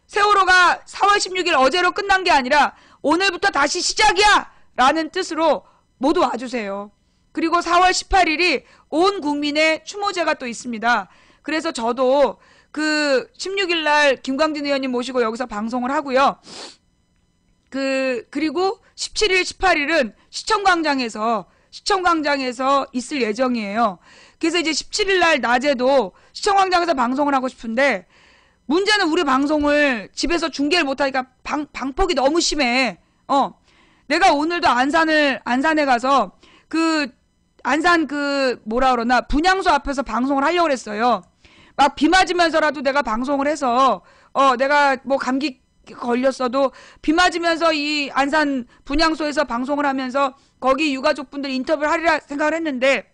세월호가 4월 16일 어제로 끝난 게 아니라 오늘부터 다시 시작이야! 라는 뜻으로 모두 와주세요. 그리고 4월 18일이 온 국민의 추모제가 또 있습니다. 그래서 저도 그 16일 날 김광진 의원님 모시고 여기서 방송을 하고요. 그리고 17일, 18일은 시청광장에서 있을 예정이에요. 그래서 이제 17일 날 낮에도 시청광장에서 방송을 하고 싶은데, 문제는 우리 방송을 집에서 중계를 못하니까 방폭이 너무 심해. 내가 오늘도 안산에 가서 안산 뭐라 그러나 분향소 앞에서 방송을 하려고 했어요. 막 비 맞으면서라도 내가 방송을 해서 내가 뭐 감기 걸렸어도 비 맞으면서 이 안산 분향소에서 방송을 하면서 거기 유가족분들 인터뷰를 하리라 생각을 했는데,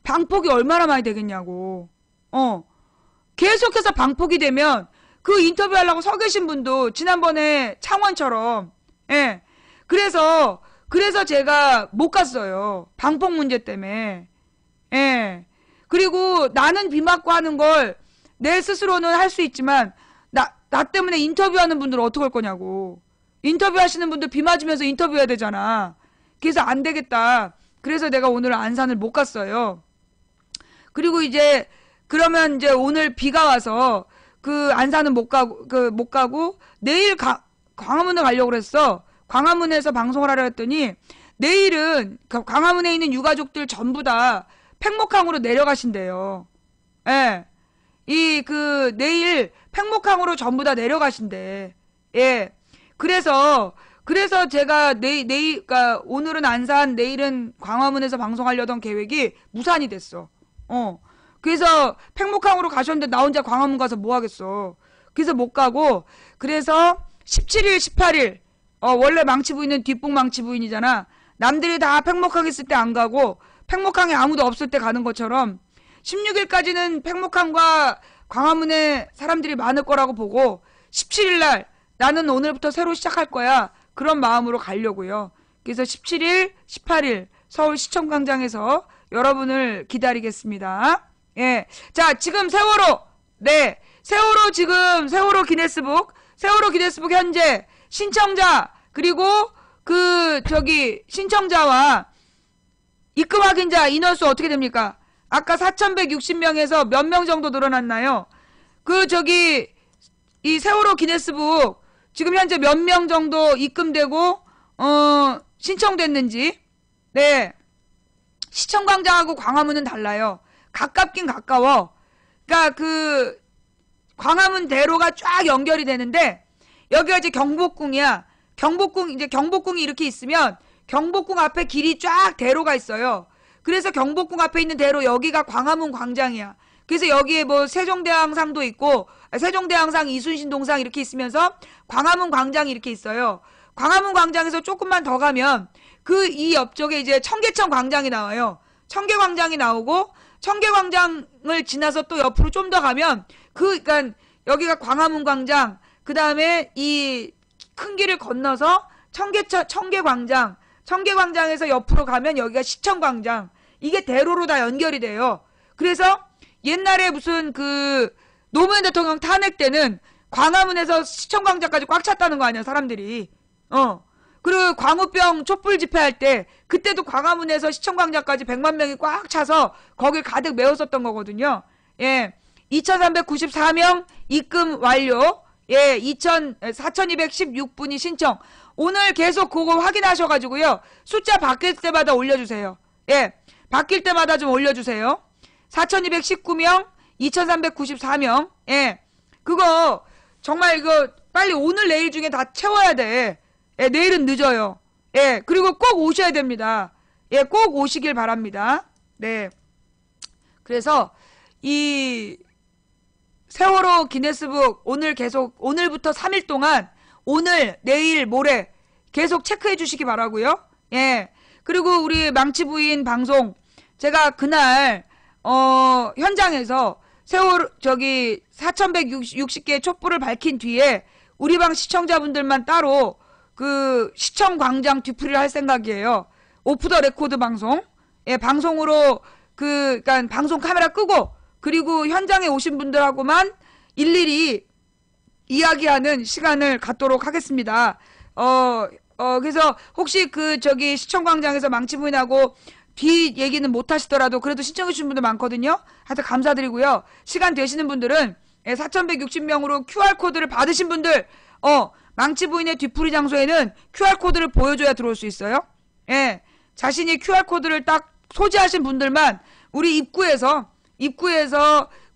방폭이 얼마나 많이 되겠냐고. 계속해서 방폭이 되면 그 인터뷰하려고 서 계신 분도 지난번에 창원처럼, 예. 그래서 제가 못 갔어요. 방폭 문제 때문에. 예. 그리고 나는 비 맞고 하는 걸 내 스스로는 할 수 있지만 나 때문에 인터뷰하는 분들은 어떡할 거냐고. 인터뷰하시는 분들 비 맞으면서 인터뷰해야 되잖아. 그래서 안 되겠다. 그래서 내가 오늘 안산을 못 갔어요. 그리고 그러면 오늘 비가 와서 안산은 못 가고 내일 광화문을 가려고 그랬어. 광화문에서 방송을 하려 했더니 내일은 광화문에 있는 유가족들 전부 다 팽목항으로 내려가신대요. 예. 내일 팽목항으로 전부 다 내려가신대. 예. 그래서 제가 그러니까 오늘은 안산, 내일은 광화문에서 방송하려던 계획이 무산이 됐어. 그래서 팽목항으로 가셨는데 나 혼자 광화문 가서 뭐 하겠어. 그래서 못 가고, 그래서 17일, 18일, 원래 망치 부인은 뒷북 망치 부인이잖아. 남들이 다 팽목항 있을 때 안 가고, 팽목항에 아무도 없을 때 가는 것처럼 16일까지는 팽목항과 광화문에 사람들이 많을 거라고 보고, 17일 날 나는 오늘부터 새로 시작할 거야. 그런 마음으로 가려고요. 그래서 17일, 18일 서울시청광장에서 여러분을 기다리겠습니다. 예. 자, 지금 세월호. 네. 세월호 기네스북 현재 신청자, 그리고 신청자와 입금 확인자 인원수 어떻게 됩니까? 아까 4,160명에서 몇 명 정도 늘어났나요? 이 세월호 기네스북 지금 현재 몇 명 정도 입금되고 신청됐는지. 네. 시청광장하고 광화문은 달라요. 가깝긴 가까워. 그러니까 광화문 대로가 쫙 연결이 되는데, 여기가 이제 경복궁이야. 경복궁이 이렇게 있으면 경복궁 앞에 길이 쫙 대로가 있어요. 그래서 경복궁 앞에 있는 대로 여기가 광화문 광장이야. 그래서 여기에 뭐 세종대왕상도 있고, 세종대왕상, 이순신동상 이렇게 있으면서 광화문 광장이 이렇게 있어요. 광화문 광장에서 조금만 더 가면 이 옆쪽에 이제 청계천 광장이 나와요. 청계광장이 나오고, 청계광장을 지나서 또 옆으로 좀 더 가면 그러니까 여기가 광화문 광장, 그 다음에 이 큰 길을 건너서 청계광장에서 옆으로 가면 여기가 시청광장. 이게 대로로 다 연결이 돼요. 그래서 옛날에 무슨 노무현 대통령 탄핵 때는 광화문에서 시청광장까지 꽉 찼다는 거 아니야, 사람들이. 그리고 광우병 촛불 집회할 때 그때도 광화문에서 시청광장까지 100만 명이 꽉 차서 거길 가득 메웠었던 거거든요. 예. 2,394명 입금 완료. 예, 4,216분이 신청. 오늘 계속 그거 확인하셔가지고요. 숫자 바뀔 때마다 올려주세요. 예, 바뀔 때마다 좀 올려주세요. 4,219명, 2,394명. 예, 그거 정말 이거 빨리 오늘 내일 중에 다 채워야 돼. 예, 내일은 늦어요. 예, 그리고 꼭 오셔야 됩니다. 예, 꼭 오시길 바랍니다. 네. 그래서 이 세월호 기네스북 오늘 계속 오늘부터 3일 동안 오늘 내일 모레 계속 체크해 주시기 바라고요. 예. 그리고 우리 망치부인 방송 제가 그날 현장에서 세월 저기 4160개 촛불을 밝힌 뒤에 우리 방 시청자분들만 따로 그 시청 광장 뒤풀이를 할 생각이에요. 오프 더 레코드 방송. 예, 방송으로 그러니까 방송 카메라 끄고 그리고 현장에 오신 분들하고만 일일이 이야기하는 시간을 갖도록 하겠습니다. 그래서 혹시 그 저기 시청광장에서 망치부인하고 뒤 얘기는 못 하시더라도 그래도 신청해 주신 분들 많거든요. 하여튼 감사드리고요. 시간 되시는 분들은 4160명으로 QR코드를 받으신 분들 망치부인의 뒤풀이 장소에는 QR코드를 보여줘야 들어올 수 있어요. 예, 자신이 QR코드를 딱 소지하신 분들만 우리 입구에서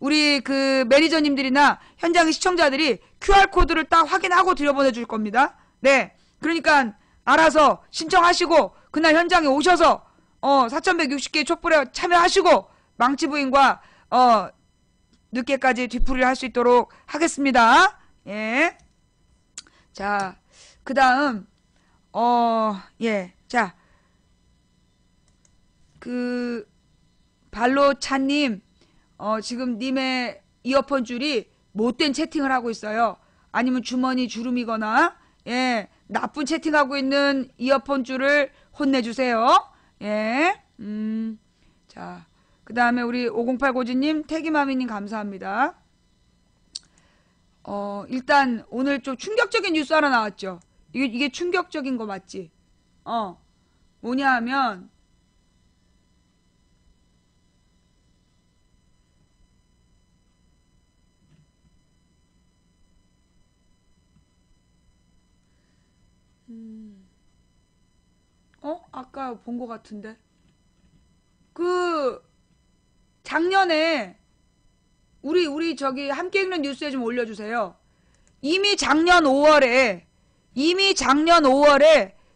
우리 그 매니저님들이나 현장의 시청자들이 QR코드를 딱 확인하고 들여보내줄 겁니다. 네. 그러니까 알아서 신청하시고 그날 현장에 오셔서 4160개 촛불에 참여하시고 망치부인과 늦게까지 뒤풀이를 할 수 있도록 하겠습니다. 예. 자, 그 다음 예. 자, 그 발로차님 지금 님의 이어폰 줄이 못된 채팅을 하고 있어요. 아니면 주머니 주름이거나 예, 나쁜 채팅하고 있는 이어폰 줄을 혼내주세요. 예, 자, 그 다음에 우리 508 고지님, 태기마미님 감사합니다. 일단 오늘 좀 충격적인 뉴스 하나 나왔죠. 이게 충격적인 거 맞지? 뭐냐 하면 아까 본 것 같은데. 그 작년에 우리 저기 함께 읽는 뉴스에 좀 올려주세요. 이미 작년 5월에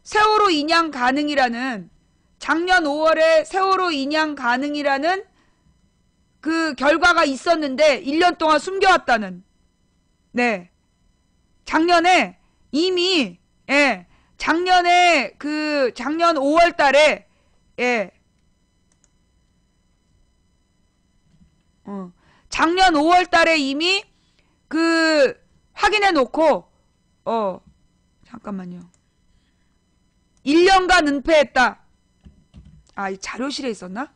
세월호 인양 가능이라는 그 결과가 있었는데 1년 동안 숨겨왔다는. 네. 작년에 이미 작년에 작년 5월 달에 작년 5월 달에 이미 확인해 놓고 잠깐만요. 1년간 은폐했다. 아, 이 자료실에 있었나?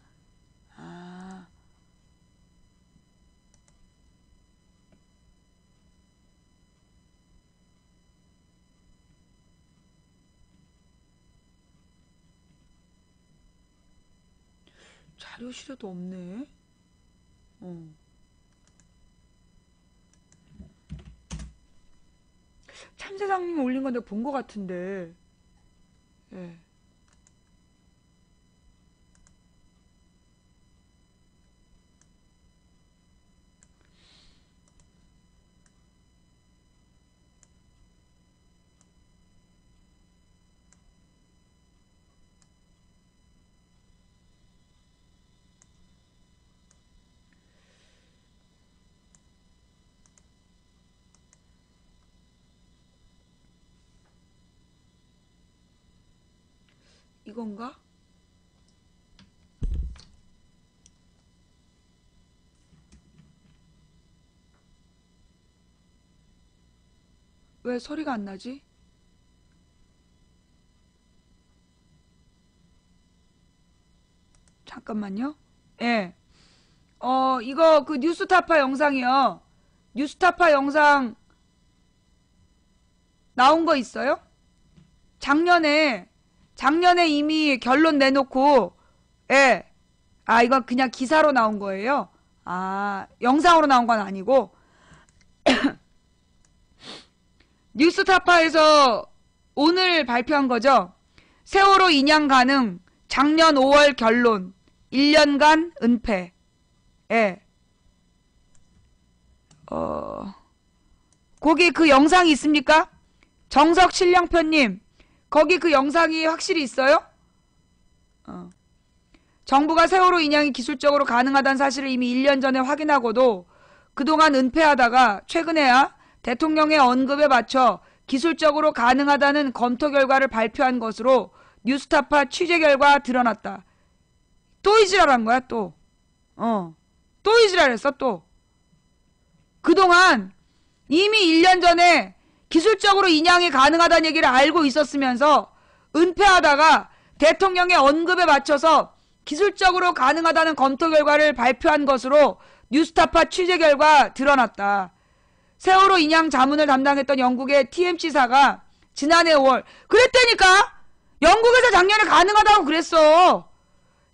자료실에도 없네. 참사장님 올린 건 내가 본 것 같은데. 예. 이건가? 왜 소리가 안 나지? 잠깐만요. 예. 이거 그 뉴스타파 영상이요. 뉴스타파 영상 나온 거 있어요? 작년에 이미 결론 내놓고, 예. 아, 이건 그냥 기사로 나온 거예요? 아, 영상으로 나온 건 아니고. 뉴스타파에서 오늘 발표한 거죠? 세월호 인양 가능, 작년 5월 결론, 1년간 은폐. 예. 거기 그 영상이 있습니까? 정석 신령편님, 거기 그 영상이 확실히 있어요? 정부가 세월호 인양이 기술적으로 가능하다는 사실을 이미 1년 전에 확인하고도 그동안 은폐하다가 최근에야 대통령의 언급에 맞춰 기술적으로 가능하다는 검토 결과를 발표한 것으로 뉴스타파 취재 결과 드러났다. 또 이지랄한 거야 또. 또 이지랄했어 또. 그동안 이미 1년 전에 기술적으로 인양이 가능하다는 얘기를 알고 있었으면서 은폐하다가 대통령의 언급에 맞춰서 기술적으로 가능하다는 검토 결과를 발표한 것으로 뉴스타파 취재 결과 드러났다. 세월호 인양 자문을 담당했던 영국의 TMC사가 지난해 5월 그랬다니까. 영국에서 작년에 가능하다고 그랬어.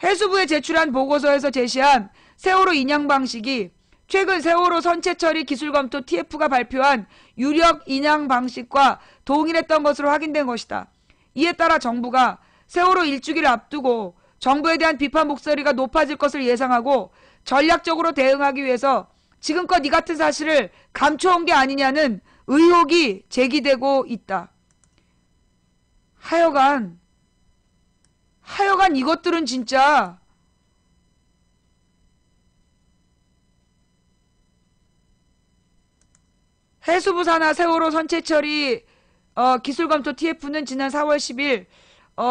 해수부에 제출한 보고서에서 제시한 세월호 인양 방식이 최근 세월호 선체 처리 기술 검토 TF가 발표한 유력 인양 방식과 동일했던 것으로 확인된 것이다. 이에 따라 정부가 세월호 일주기를 앞두고 정부에 대한 비판 목소리가 높아질 것을 예상하고 전략적으로 대응하기 위해서 지금껏 이 같은 사실을 감춰온 게 아니냐는 의혹이 제기되고 있다. 하여간 이것들은 진짜 해수부 산하 세월호 선체 처리 기술검토 TF는 지난 4월 10일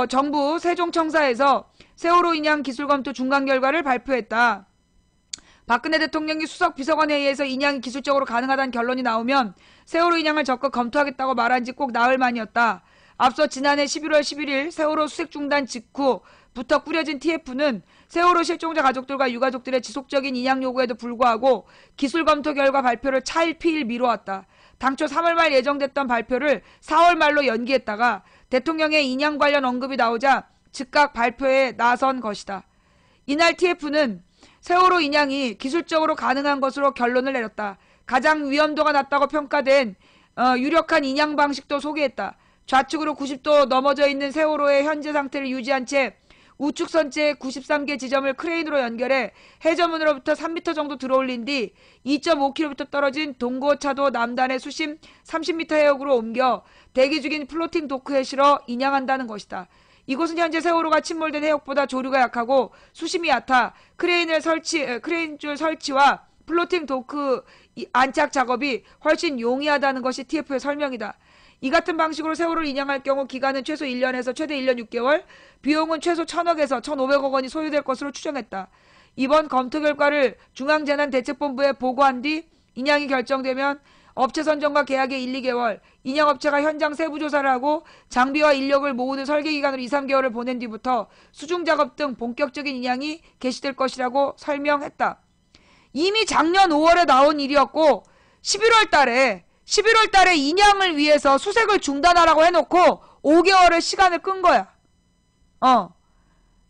정부 세종청사에서 세월호 인양 기술검토 중간 결과를 발표했다. 박근혜 대통령이 수석 비서관에 의해서 인양이 기술적으로 가능하다는 결론이 나오면 세월호 인양을 적극 검토하겠다고 말한 지 꼭 나흘 만이었다. 앞서 지난해 11월 11일 세월호 수색 중단 직후부터 꾸려진 TF는 세월호 실종자 가족들과 유가족들의 지속적인 인양 요구에도 불구하고 기술 검토 결과 발표를 차일피일 미뤄왔다. 당초 3월 말 예정됐던 발표를 4월 말로 연기했다가 대통령의 인양 관련 언급이 나오자 즉각 발표에 나선 것이다. 이날 TF는 세월호 인양이 기술적으로 가능한 것으로 결론을 내렸다. 가장 위험도가 낮다고 평가된 유력한 인양 방식도 소개했다. 좌측으로 90도 넘어져 있는 세월호의 현재 상태를 유지한 채 우측 선체의 93개 지점을 크레인으로 연결해 해저문으로부터 3m 정도 들어올린 뒤 2.5km 떨어진 동고차도 남단의 수심 30m 해역으로 옮겨 대기 중인 플로팅 도크에 실어 인양한다는 것이다. 이곳은 현재 세월호가 침몰된 해역보다 조류가 약하고 수심이 얕아 크레인줄 설치와 플로팅 도크 안착 작업이 훨씬 용이하다는 것이 TF의 설명이다. 이 같은 방식으로 세월호를 인양할 경우 기간은 최소 1년에서 최대 1년 6개월, 비용은 최소 1,000억에서 1,500억 원이 소요될 것으로 추정했다. 이번 검토 결과를 중앙재난대책본부에 보고한 뒤 인양이 결정되면 업체 선정과 계약의 1, 2개월, 인양업체가 현장 세부 조사를 하고 장비와 인력을 모으는 설계 기간으로 2, 3개월을 보낸 뒤부터 수중 작업 등 본격적인 인양이 개시될 것이라고 설명했다. 이미 작년 5월에 나온 일이었고 11월 달에 인양을 위해서 수색을 중단하라고 해놓고 5개월의 시간을 끈 거야.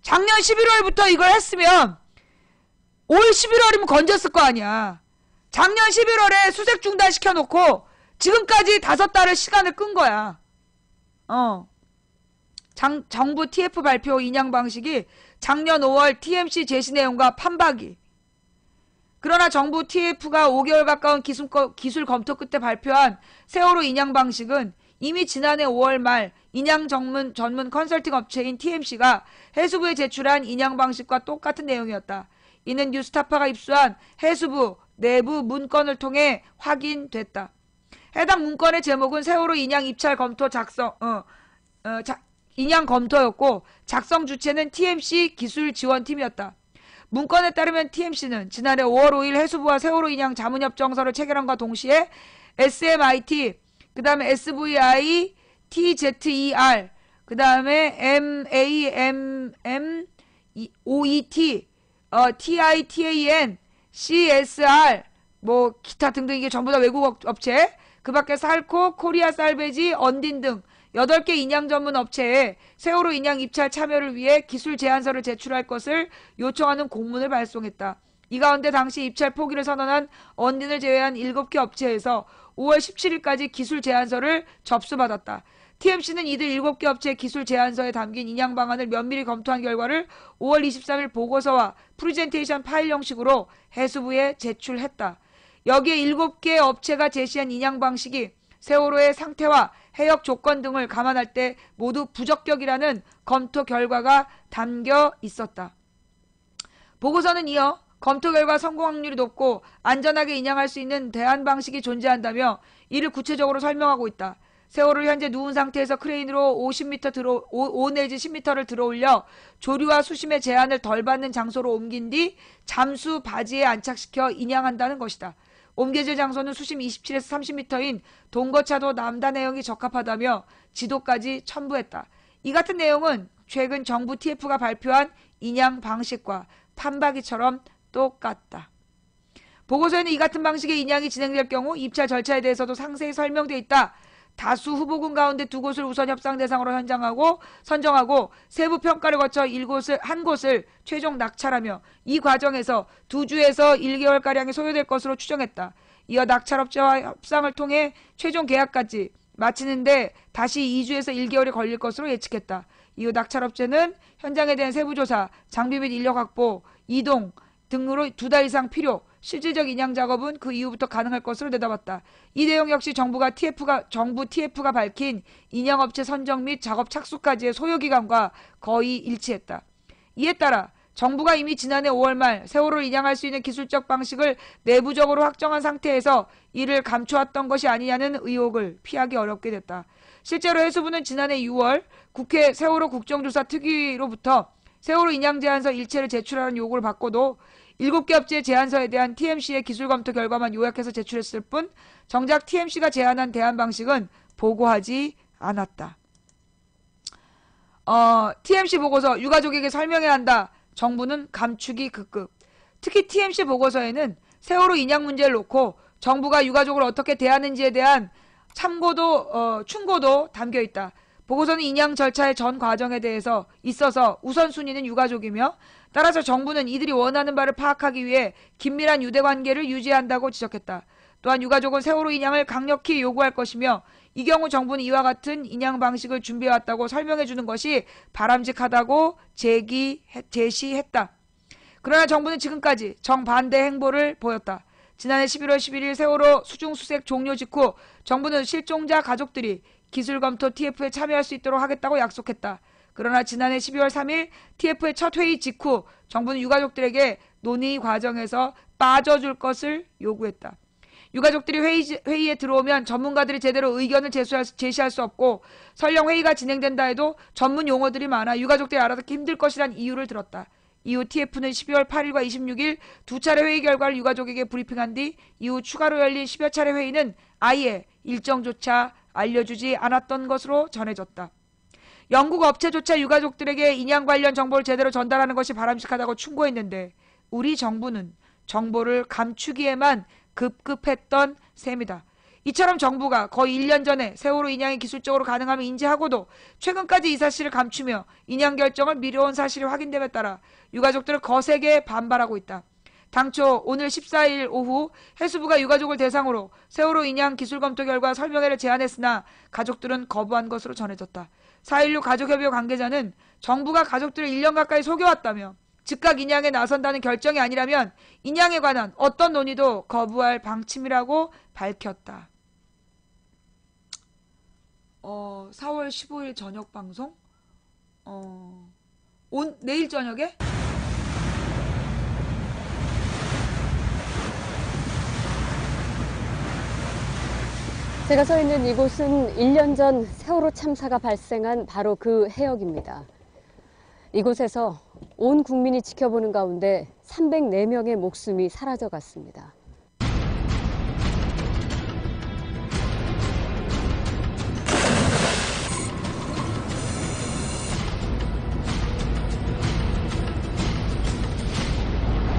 작년 11월부터 이걸 했으면 올 11월이면 건졌을 거 아니야. 작년 11월에 수색 중단 시켜놓고 지금까지 5달의 시간을 끈 거야. 정부 TF 발표 인양 방식이 작년 5월 TMC 제시 내용과 판박이. 그러나 정부 TF가 5개월 가까운 기술 검토 끝에 발표한 세월호 인양 방식은 이미 지난해 5월 말 인양 전문 컨설팅 업체인 TMC가 해수부에 제출한 인양 방식과 똑같은 내용이었다. 이는 뉴스타파가 입수한 해수부 내부 문건을 통해 확인됐다. 해당 문건의 제목은 세월호 인양 입찰 검토 인양 검토였고 작성 주체는 TMC 기술 지원팀이었다. 문건에 따르면 TMC는 지난해 5월 5일 해수부와 세월호 인양 자문협정서를 체결함과 동시에 SMIT, 그 다음에 SVI, TZER, 그 다음에 MAMM, OET, TITAN, CSR, 뭐 기타 등등 이게 전부 다 외국 업체, 그 밖에 살코, 코리아 살베지, 언딘 등 8개 인양 전문 업체에 세월호 인양 입찰 참여를 위해 기술 제안서를 제출할 것을 요청하는 공문을 발송했다. 이 가운데 당시 입찰 포기를 선언한 언딘을 제외한 7개 업체에서 5월 17일까지 기술 제안서를 접수받았다. TMC는 이들 7개 업체의 기술 제안서에 담긴 인양 방안을 면밀히 검토한 결과를 5월 23일 보고서와 프레젠테이션 파일 형식으로 해수부에 제출했다. 여기에 7개 업체가 제시한 인양 방식이 세월호의 상태와 해역 조건 등을 감안할 때 모두 부적격이라는 검토 결과가 담겨 있었다. 보고서는 이어 검토 결과 성공 확률이 높고 안전하게 인양할 수 있는 대안 방식이 존재한다며 이를 구체적으로 설명하고 있다. 세월호를 현재 누운 상태에서 크레인으로 5 내지 10m를 들어올려 조류와 수심의 제한을 덜 받는 장소로 옮긴 뒤 잠수 바지에 안착시켜 인양한다는 것이다. 옮겨질 장소는 수심 27에서 30m인 동거차도 남단 해역이 적합하다며 지도까지 첨부했다. 이 같은 내용은 최근 정부 TF가 발표한 인양 방식과 판박이처럼 똑같다. 보고서에는 이 같은 방식의 인양이 진행될 경우 입찰 절차에 대해서도 상세히 설명되어 있다. 다수 후보군 가운데 2곳을 우선 협상 대상으로 선정하고 세부 평가를 거쳐 한 곳을 최종 낙찰하며 이 과정에서 2주에서 1개월가량이 소요될 것으로 추정했다. 이어 낙찰업체와 협상을 통해 최종 계약까지 마치는데 다시 2주에서 1개월이 걸릴 것으로 예측했다. 이후 낙찰업체는 현장에 대한 세부조사, 장비 및 인력 확보, 이동 등으로 2달 이상 필요, 실질적 인양 작업은 그 이후부터 가능할 것으로 내다봤다. 이 내용 역시 정부 TF가 밝힌 인양업체 선정 및 작업 착수까지의 소요기간과 거의 일치했다. 이에 따라 정부가 이미 지난해 5월 말 세월호를 인양할 수 있는 기술적 방식을 내부적으로 확정한 상태에서 이를 감춰왔던 것이 아니냐는 의혹을 피하기 어렵게 됐다. 실제로 해수부는 지난해 6월 국회 세월호 국정조사 특위로부터 세월호 인양 제안서 일체를 제출하는 요구를 받고도 7개 업체의 제안서에 대한 TMC의 기술 검토 결과만 요약해서 제출했을 뿐 정작 TMC가 제안한 대안 방식은 보고하지 않았다. TMC 보고서 유가족에게 설명해야 한다. 정부는 감추기 극급. 특히 TMC 보고서에는 세월호 인양 문제를 놓고 정부가 유가족을 어떻게 대하는지에 대한 충고도 담겨있다. 보고서는 인양 절차의 전 과정에 대해서 있어서 우선순위는 유가족이며 따라서 정부는 이들이 원하는 바를 파악하기 위해 긴밀한 유대관계를 유지한다고 지적했다. 또한 유가족은 세월호 인양을 강력히 요구할 것이며 이 경우 정부는 이와 같은 인양 방식을 준비해왔다고 설명해주는 것이 바람직하다고 제시했다. 그러나 정부는 지금까지 정반대 행보를 보였다. 지난해 11월 11일 세월호 수중수색 종료 직후 정부는 실종자 가족들이 기술검토 TF에 참여할 수 있도록 하겠다고 약속했다. 그러나 지난해 12월 3일 TF의 첫 회의 직후 정부는 유가족들에게 논의 과정에서 빠져줄 것을 요구했다. 유가족들이 회의에 들어오면 전문가들이 제대로 의견을 제시할 수 없고 설령 회의가 진행된다 해도 전문 용어들이 많아 유가족들이 알아듣기 힘들 것이란 이유를 들었다. 이후 TF는 12월 8일과 26일 2차례 회의 결과를 유가족에게 브리핑한 뒤 이후 추가로 열린 10여 차례 회의는 아예 일정조차 알려주지 않았던 것으로 전해졌다. 영국 업체조차 유가족들에게 인양 관련 정보를 제대로 전달하는 것이 바람직하다고 충고했는데 우리 정부는 정보를 감추기에만 급급했던 셈이다. 이처럼 정부가 거의 1년 전에 세월호 인양이 기술적으로 가능함을 인지하고도 최근까지 이 사실을 감추며 인양 결정을 미뤄온 사실이 확인됨에 따라 유가족들은 거세게 반발하고 있다. 당초 오늘 14일 오후 해수부가 유가족을 대상으로 세월호 인양 기술검토 결과 설명회를 제안했으나 가족들은 거부한 것으로 전해졌다. 4.16 가족협의회 관계자는 정부가 가족들을 1년 가까이 속여왔다며 즉각 인양에 나선다는 결정이 아니라면 인양에 관한 어떤 논의도 거부할 방침이라고 밝혔다. 4월 15일 저녁 방송? 내일 저녁에? 제가 서 있는 이곳은 1년 전 세월호 참사가 발생한 바로 그 해역입니다. 이곳에서 온 국민이 지켜보는 가운데 304명의 목숨이 사라져갔습니다.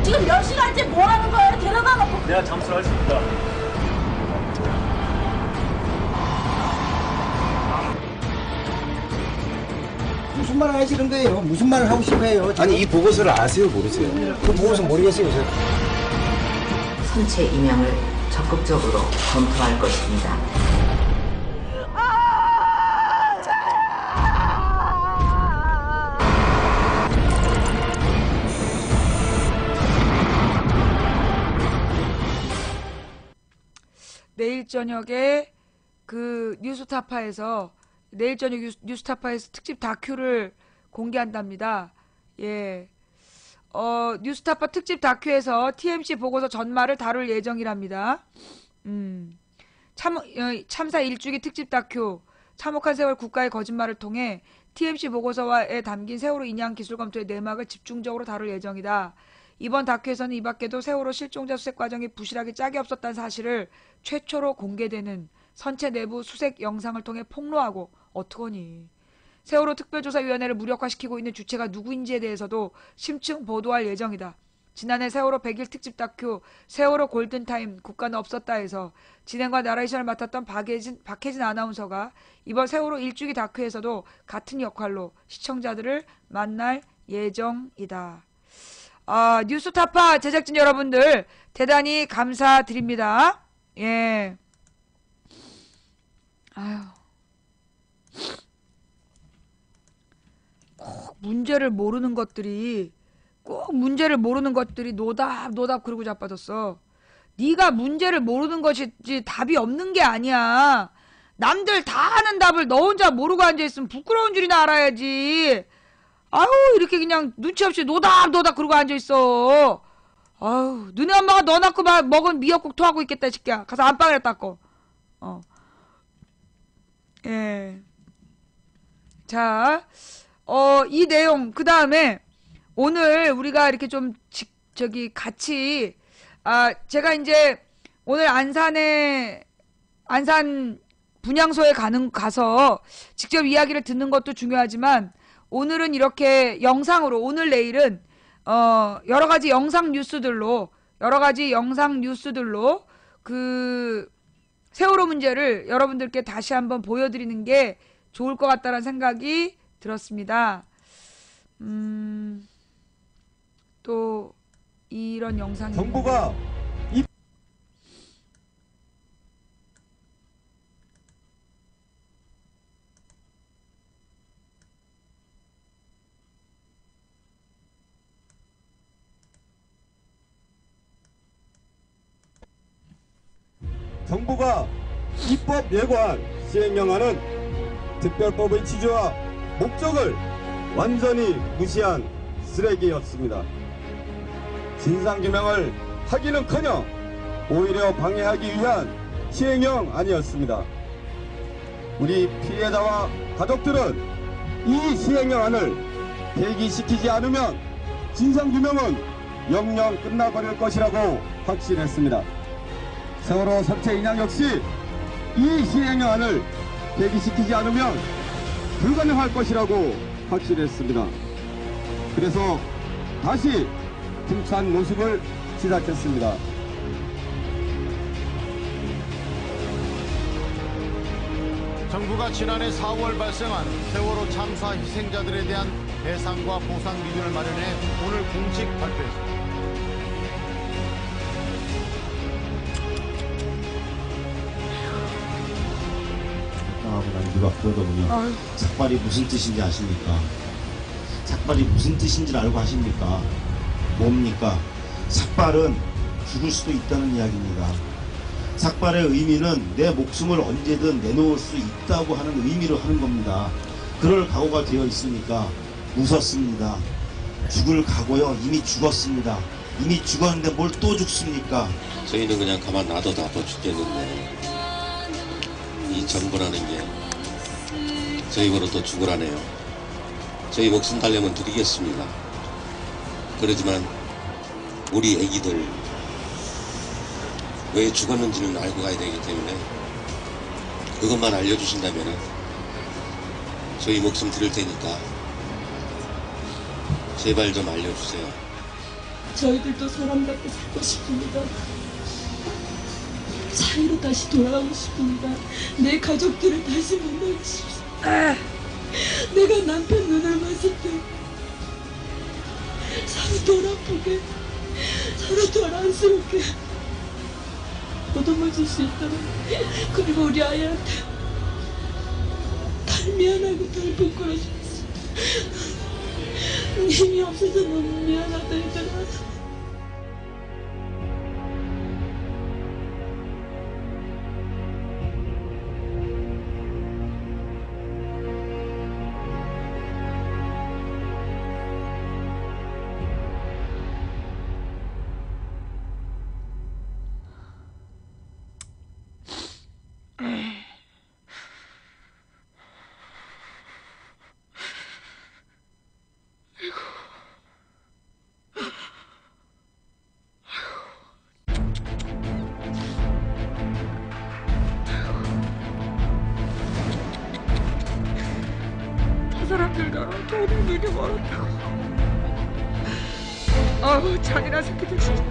지금 몇 시간째 뭐 하는 거예요? 데려가 놓고. 내가 잠수를 할 수 있다. 무슨 말을 하시는 거예요? 무슨 말을 하고 싶어요? 지금? 아니 이 보고서를 아세요 모르세요? 그 보고서 모르겠어요. 선체 인양을 적극적으로 검토할 것입니다. 내일 저녁에 그 뉴스타파에서 내일 저녁 뉴스타파에서 특집 다큐를 공개한답니다. 예. 뉴스타파 특집 다큐에서 TMC 보고서 전말을 다룰 예정이랍니다. 참사 일주기 특집 다큐 참혹한 세월 국가의 거짓말을 통해 TMC 보고서에 담긴 세월호 인양 기술 검토의 내막을 집중적으로 다룰 예정이다. 이번 다큐에서는 이 밖에도 세월호 실종자 수색 과정이 부실하게 짝이 없었다는 사실을 최초로 공개되는 선체 내부 수색 영상을 통해 폭로하고 어떡하니. 세월호 특별조사위원회를 무력화시키고 있는 주체가 누구인지에 대해서도 심층 보도할 예정이다. 지난해 세월호 100일 특집 다큐 세월호 골든타임 국가는 없었다에서 진행과 나레이션을 맡았던 박혜진 아나운서가 이번 세월호 일주기 다큐에서도 같은 역할로 시청자들을 만날 예정이다. 뉴스타파 제작진 여러분들 대단히 감사드립니다. 예. 아유. 꼭 문제를 모르는 것들이 노답 그러고 자빠졌어. 네가 문제를 모르는 것이지 답이 없는 게 아니야. 남들 다 하는 답을 너 혼자 모르고 앉아있으면 부끄러운 줄이나 알아야지. 아유 이렇게 그냥 눈치 없이 노답 그러고 앉아있어. 아유 너네 엄마가 너 낳고 먹은 미역국 토하고 있겠다 이 새끼야. 가서 안방에 닦고. 예. 자, 이 내용 그 다음에 오늘 우리가 이렇게 좀 같이 제가 이제 오늘 안산 분향소에 가서 직접 이야기를 듣는 것도 중요하지만 오늘은 이렇게 영상으로 오늘 내일은 여러 가지 영상 뉴스들로 그 세월호 문제를 여러분들께 다시 한번 보여드리는 게 좋을 것 같다는 생각이 들었습니다. 또 이런 영상이 정부가 정부가 입법 예고한 시행령안은 특별법의 취지와 목적을 완전히 무시한 쓰레기였습니다. 진상규명을 하기는커녕 오히려 방해하기 위한 시행령안이었습니다. 우리 피해자와 가족들은 이 시행령안을 폐기시키지 않으면 진상규명은 영영 끝나버릴 것이라고 확신했습니다. 세월호 선체 인양 역시 이 시행령안을 폐기시키지 않으면 불가능할 것이라고 확신했습니다. 그래서 다시 힘찬 모습을 시작했습니다. 정부가 지난해 4월 발생한 세월호 참사 희생자들에 대한 배상과 보상 기준을 마련해 오늘 공식 발표했습니다. 누가 그러더군요. 삭발이 무슨 뜻인지 아십니까? 삭발이 무슨 뜻인지 알고 하십니까? 뭡니까? 삭발은 죽을 수도 있다는 이야기입니다. 삭발의 의미는 내 목숨을 언제든 내놓을 수 있다고 하는 의미로 하는 겁니다. 그럴 각오가 되어 있으니까 웃었습니다. 죽을 각오요? 이미 죽었습니다. 이미 죽었는데 뭘 또 죽습니까? 저희는 그냥 가만 놔둬도 아파 죽겠는데 이 정부라는 게 저희 보러 또 죽으라네요. 저희 목숨 달려면 드리겠습니다. 그러지만 우리 애기들 왜 죽었는지는 알고 가야 되기 때문에 그것만 알려주신다면 저희 목숨 드릴 테니까 제발 좀 알려주세요. 저희들도 사람답게 살고 싶습니다. 사이로 다시 돌아가고 싶습니다. 내 가족들을 다시 만나고 싶습니다. 내가 남편 눈을 봤을 때 서로 덜 아프게 서로 덜 안쓰럽게 보듬어줄 수 있도록, 그리고 우리 아이한테 덜 미안하고 덜 부끄러웠어. 힘이 없어서 너무 미안하다 얘들아. 우리 눈이 멀었다고. 잔인한 새끼들 진짜.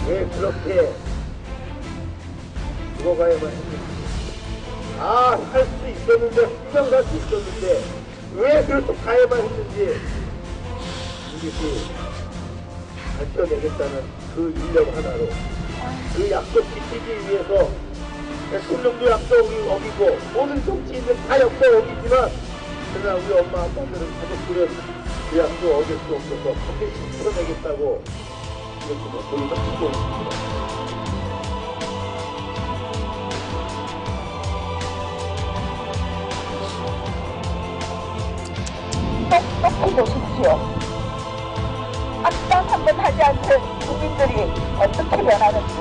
왜 그렇게 죽어가야만 했는지, 살 수 있었는데, 분명 수 있었는데 왜 그렇게 가야만 했는지 이것이 밝혀내겠다는 그 인력 하나로 그 약속 지키기 위해서 대통령도 약속 어기고 모든 정치인들 다 약속 어기지만 그러나 우리 엄마 아빠들은 가족들은 그 약속 어길 수 없어서 반드시 지켜내겠다고 이렇게 보이가 듣고 있습니다. 똑똑히 보십시오. 악당 한번 하지 않는 국민들이 어떻게 변하는지,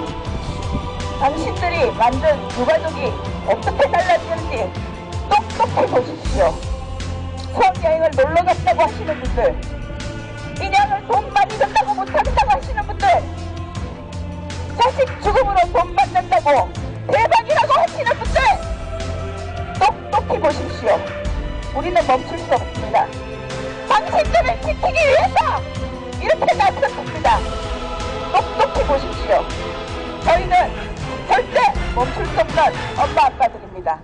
당신들이 만든 유가족이 어떻게 달라지는지 똑똑히 보십시오. 수학여행을 놀러 갔다고 하시는 분들, 인양을 돈 많이 든다고 못하겠다고 하시는 분들, 자식 죽음으로 돈 받는다고 대박이라고 하시는 분들, 똑똑히 보십시오. 우리는 멈출 수 없습니다. 당신들을 지키기 위해서 이렇게 나섰습니다. 똑똑히 보십시오. 저희는 절대 멈출 수 없는 엄마 아빠들입니다.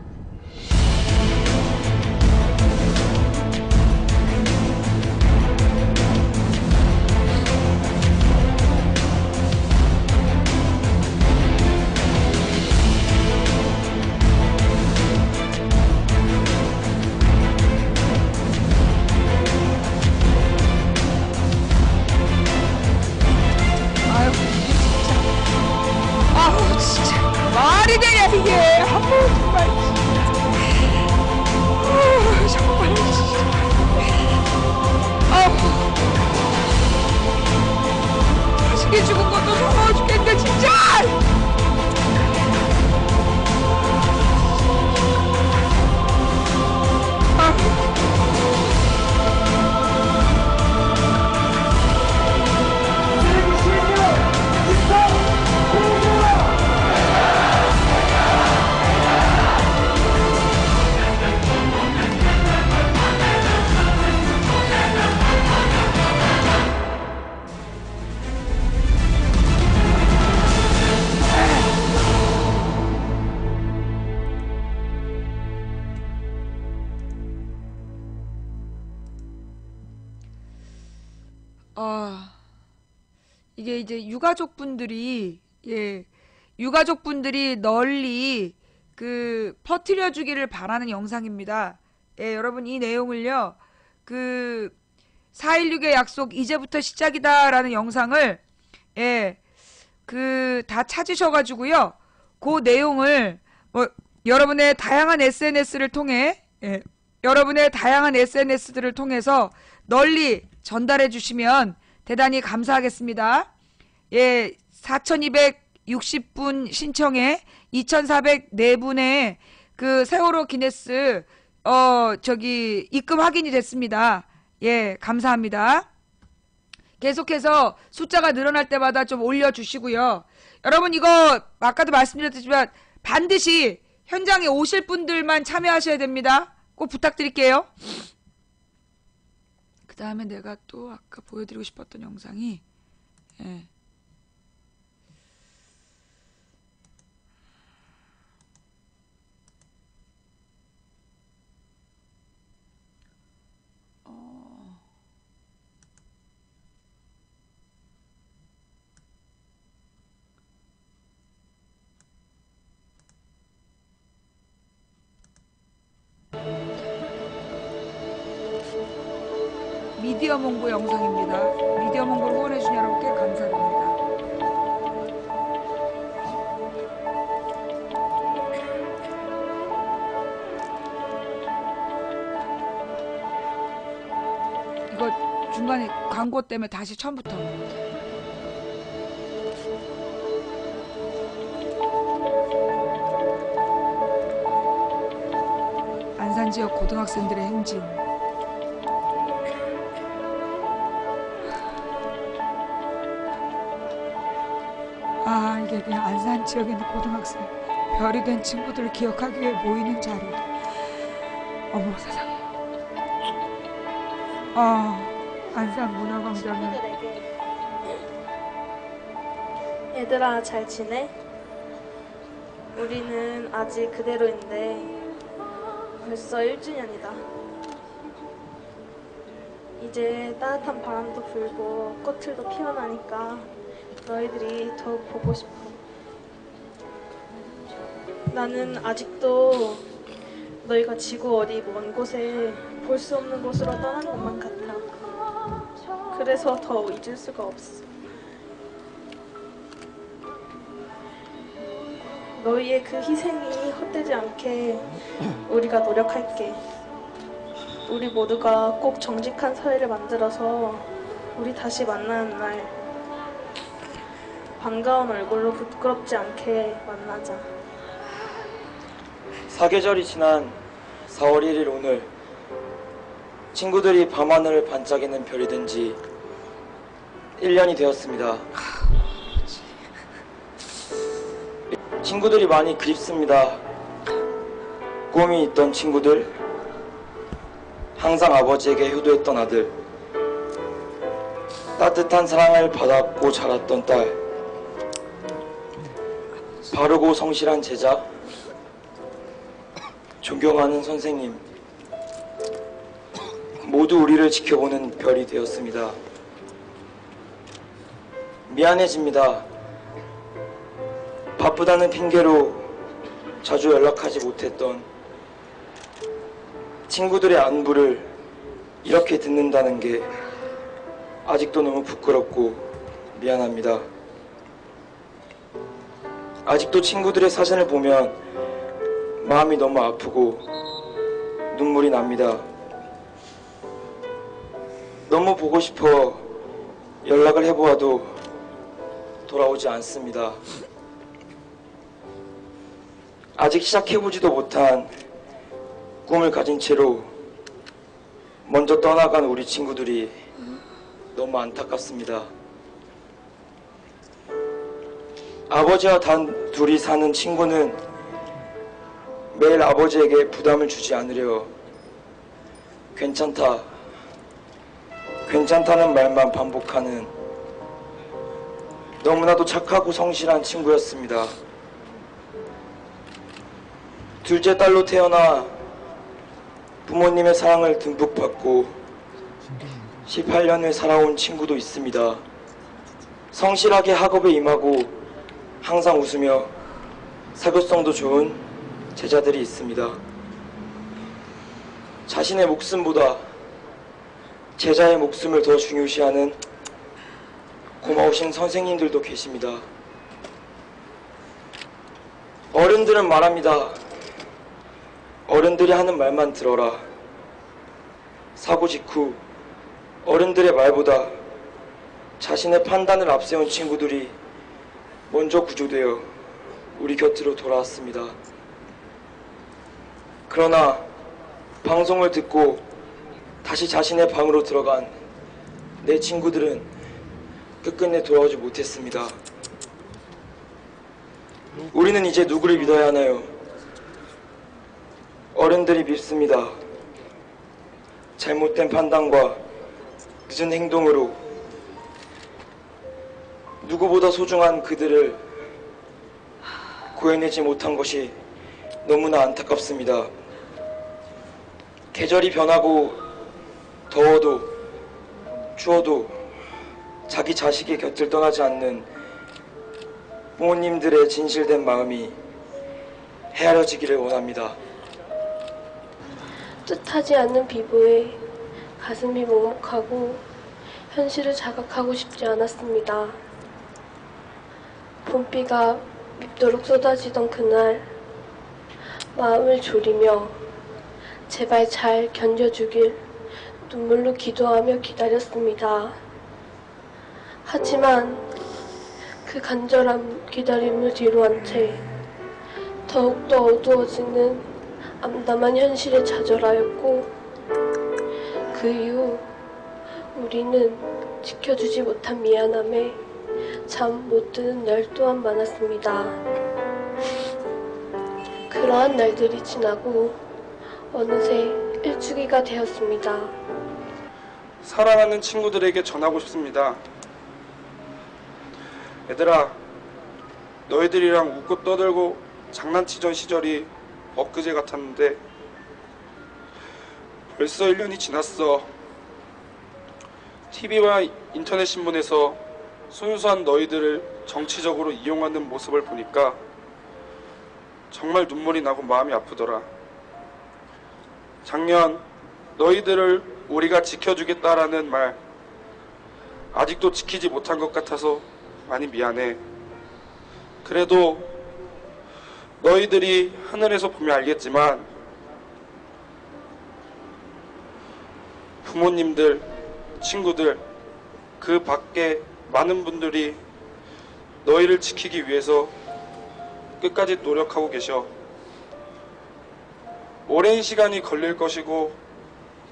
진짜 말이 되냐 이게. 정말 정말 자식이 죽은 것도 서러워 죽겠네 진짜. 이게 이제 유가족분들이 유가족분들이 널리 퍼뜨려 주기를 바라는 영상입니다. 여러분 이 내용을요, 4.16의 약속 이제부터 시작이다라는 영상을 다 찾으셔가지고요, 그 내용을 여러분의 다양한 SNS를 통해 여러분의 다양한 SNS들을 통해서 널리 전달해 주시면 대단히 감사하겠습니다. 4,260분 신청에 2,404분의 세월호 기네스 입금 확인이 됐습니다. 감사합니다. 계속해서 숫자가 늘어날 때마다 좀 올려주시고요. 여러분 이거 아까도 말씀드렸지만 반드시 현장에 오실 분들만 참여하셔야 됩니다. 꼭 부탁드릴게요. 그 다음에 내가 또 아까 보여드리고 싶었던 영상이 미디어몽고 영상입니다. 미디어몽고를 후원해주신 여러분께 감사드립니다. 이거 광고 때문에 다시 처음부터. 안산 지역 고등학생들의 행진. 아, 이게 그냥 안산 지역에 있는 고등학생, 별이 된 친구들을 기억하기 위해 모이는 자리. 어머 세상에. 안산 문화광장은 얘들아, 잘 지내? 우리는 아직 그대로인데 벌써 1주년이다. 이제 따뜻한 바람도 불고 꽃들도 피어나니까 너희들이 더욱 보고 싶어. 나는 아직도 너희가 지구 어디 먼 곳에 볼 수 없는 곳으로 떠난 것만 같아. 그래서 더 잊을 수가 없어. 너희의 그 희생이 헛되지 않게 우리가 노력할게. 우리 모두가 꼭 정직한 사회를 만들어서 우리 다시 만나는 날 반가운 얼굴로 부끄럽지 않게 만나자. 사계절이 지난 4월 1일 오늘, 친구들이 밤하늘을 반짝이는 별이 된 지 1년이 되었습니다. 친구들이 많이 그립습니다. 꿈이 있던 친구들, 항상 아버지에게 효도했던 아들, 따뜻한 사랑을 받았고 자랐던 딸, 바르고 성실한 제자, 존경하는 선생님, 모두 우리를 지켜보는 별이 되었습니다. 미안해집니다. 바쁘다는 핑계로 자주 연락하지 못했던 친구들의 안부를 이렇게 듣는다는 게 아직도 너무 부끄럽고 미안합니다. 아직도 친구들의 사진을 보면 마음이 너무 아프고 눈물이 납니다. 너무 보고 싶어 연락을 해보아도 돌아오지 않습니다. 아직 시작해보지도 못한 꿈을 가진 채로 먼저 떠나간 우리 친구들이 너무 안타깝습니다. 아버지와 단 둘이 사는 친구는 매일 아버지에게 부담을 주지 않으려 괜찮다, 괜찮다는 말만 반복하는 너무나도 착하고 성실한 친구였습니다. 둘째 딸로 태어나 부모님의 사랑을 듬뿍 받고 18년을 살아온 친구도 있습니다. 성실하게 학업에 임하고 항상 웃으며 사교성도 좋은 제자들이 있습니다. 자신의 목숨보다 제자의 목숨을 더 중요시하는 고마우신 선생님들도 계십니다. 어른들은 말합니다. 어른들이 하는 말만 들어라. 사고 직후 어른들의 말보다 자신의 판단을 앞세운 친구들이 먼저 구조되어 우리 곁으로 돌아왔습니다. 그러나 방송을 듣고 다시 자신의 방으로 들어간 내 친구들은 끝끝내 돌아오지 못했습니다. 우리는 이제 누구를 믿어야 하나요? 어른들이 밉습니다. 잘못된 판단과 늦은 행동으로 누구보다 소중한 그들을 구해내지 못한 것이 너무나 안타깝습니다. 계절이 변하고 더워도 추워도 자기 자식의 곁을 떠나지 않는 부모님들의 진실된 마음이 헤아려지기를 원합니다. 뜻하지 않는 비보에 가슴이 먹먹하고 현실을 자각하고 싶지 않았습니다. 봄비가 밉도록 쏟아지던 그날 마음을 졸이며 제발 잘 견뎌주길 눈물로 기도하며 기다렸습니다. 하지만 그 간절한 기다림을 뒤로한 채 더욱더 어두워지는 암담한 현실에 좌절하였고, 그 이후 우리는 지켜주지 못한 미안함에 잠 못 드는 날 또한 많았습니다. 그러한 날들이 지나고 어느새 일주기가 되었습니다. 사랑하는 친구들에게 전하고 싶습니다. 얘들아, 너희들이랑 웃고 떠들고 장난치던 시절이 엊그제 같았는데 벌써 1년이 지났어. TV와 인터넷 신문에서 순수한 너희들을 정치적으로 이용하는 모습을 보니까 정말 눈물이 나고 마음이 아프더라. 작년 너희들을 우리가 지켜주겠다라는 말 아직도 지키지 못한 것 같아서 많이 미안해. 그래도 너희들이 하늘에서 보면 알겠지만 부모님들, 친구들, 그 밖에 많은 분들이 너희를 지키기 위해서 끝까지 노력하고 계셔. 오랜 시간이 걸릴 것이고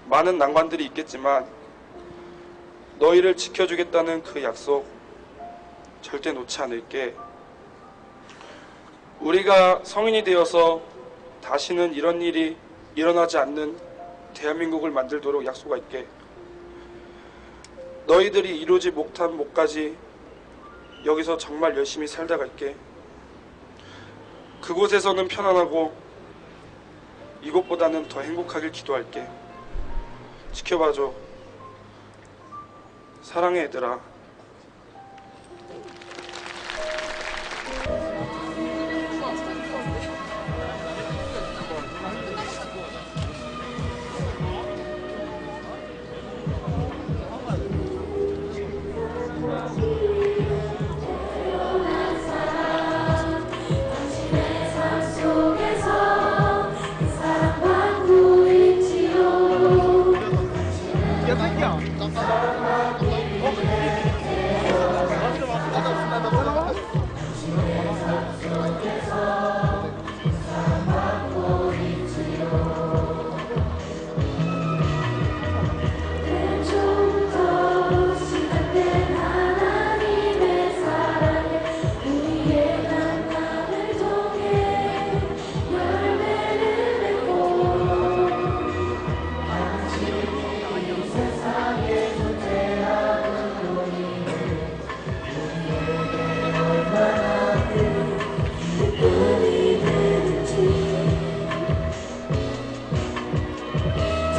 많은 난관들이 있겠지만 너희를 지켜주겠다는 그 약속 절대 놓지 않을게. 우리가 성인이 되어서 다시는 이런 일이 일어나지 않는 대한민국을 만들도록 약속할게. 너희들이 이루지 못한 목까지 여기서 정말 열심히 살다 갈게. 그곳에서는 편안하고 이곳보다는 더 행복하길 기도할게. 지켜봐줘. 사랑해 얘들아.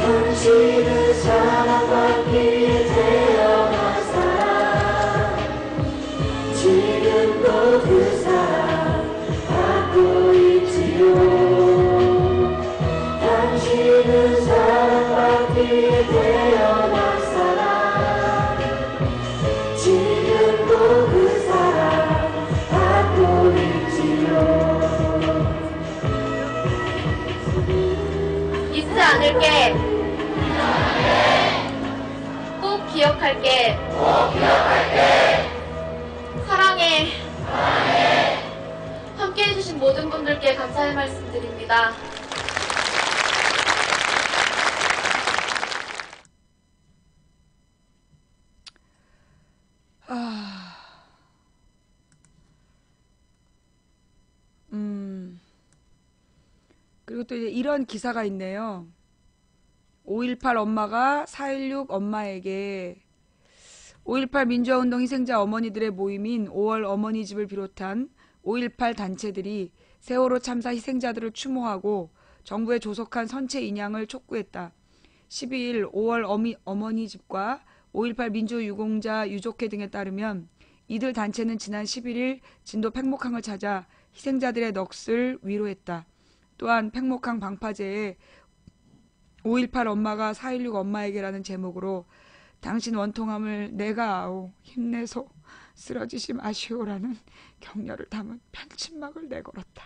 당신은 사랑받기에 태어난 사람, 지금도 그 사랑 받고 있지요. 당신은 사랑받기에 태어난 사람, 지금도 그 사랑 받고 있지요. 잊지 않을게. 꼭 기억할게. 사랑해. 함께 해주신 모든 분들께 감사의 말씀 드립니다. 그리고 또 이제 이런 기사가 있네요. 5.18 엄마가 4.16 엄마에게 5.18 민주화운동 희생자 어머니들의 모임인 5월 어머니집을 비롯한 5.18 단체들이 세월호 참사 희생자들을 추모하고 정부에 조속한 선체 인양을 촉구했다. 12일 5월 어머니집과 5.18 민주유공자 유족회 등에 따르면 이들 단체는 지난 11일 진도 팽목항을 찾아 희생자들의 넋을 위로했다. 또한 팽목항 방파제에 5.18 엄마가 4.16 엄마에게라는 제목으로 당신 원통함을 내가 아오 힘내소 쓰러지시 마시오라는 격려를 담은 편집막을 내걸었다.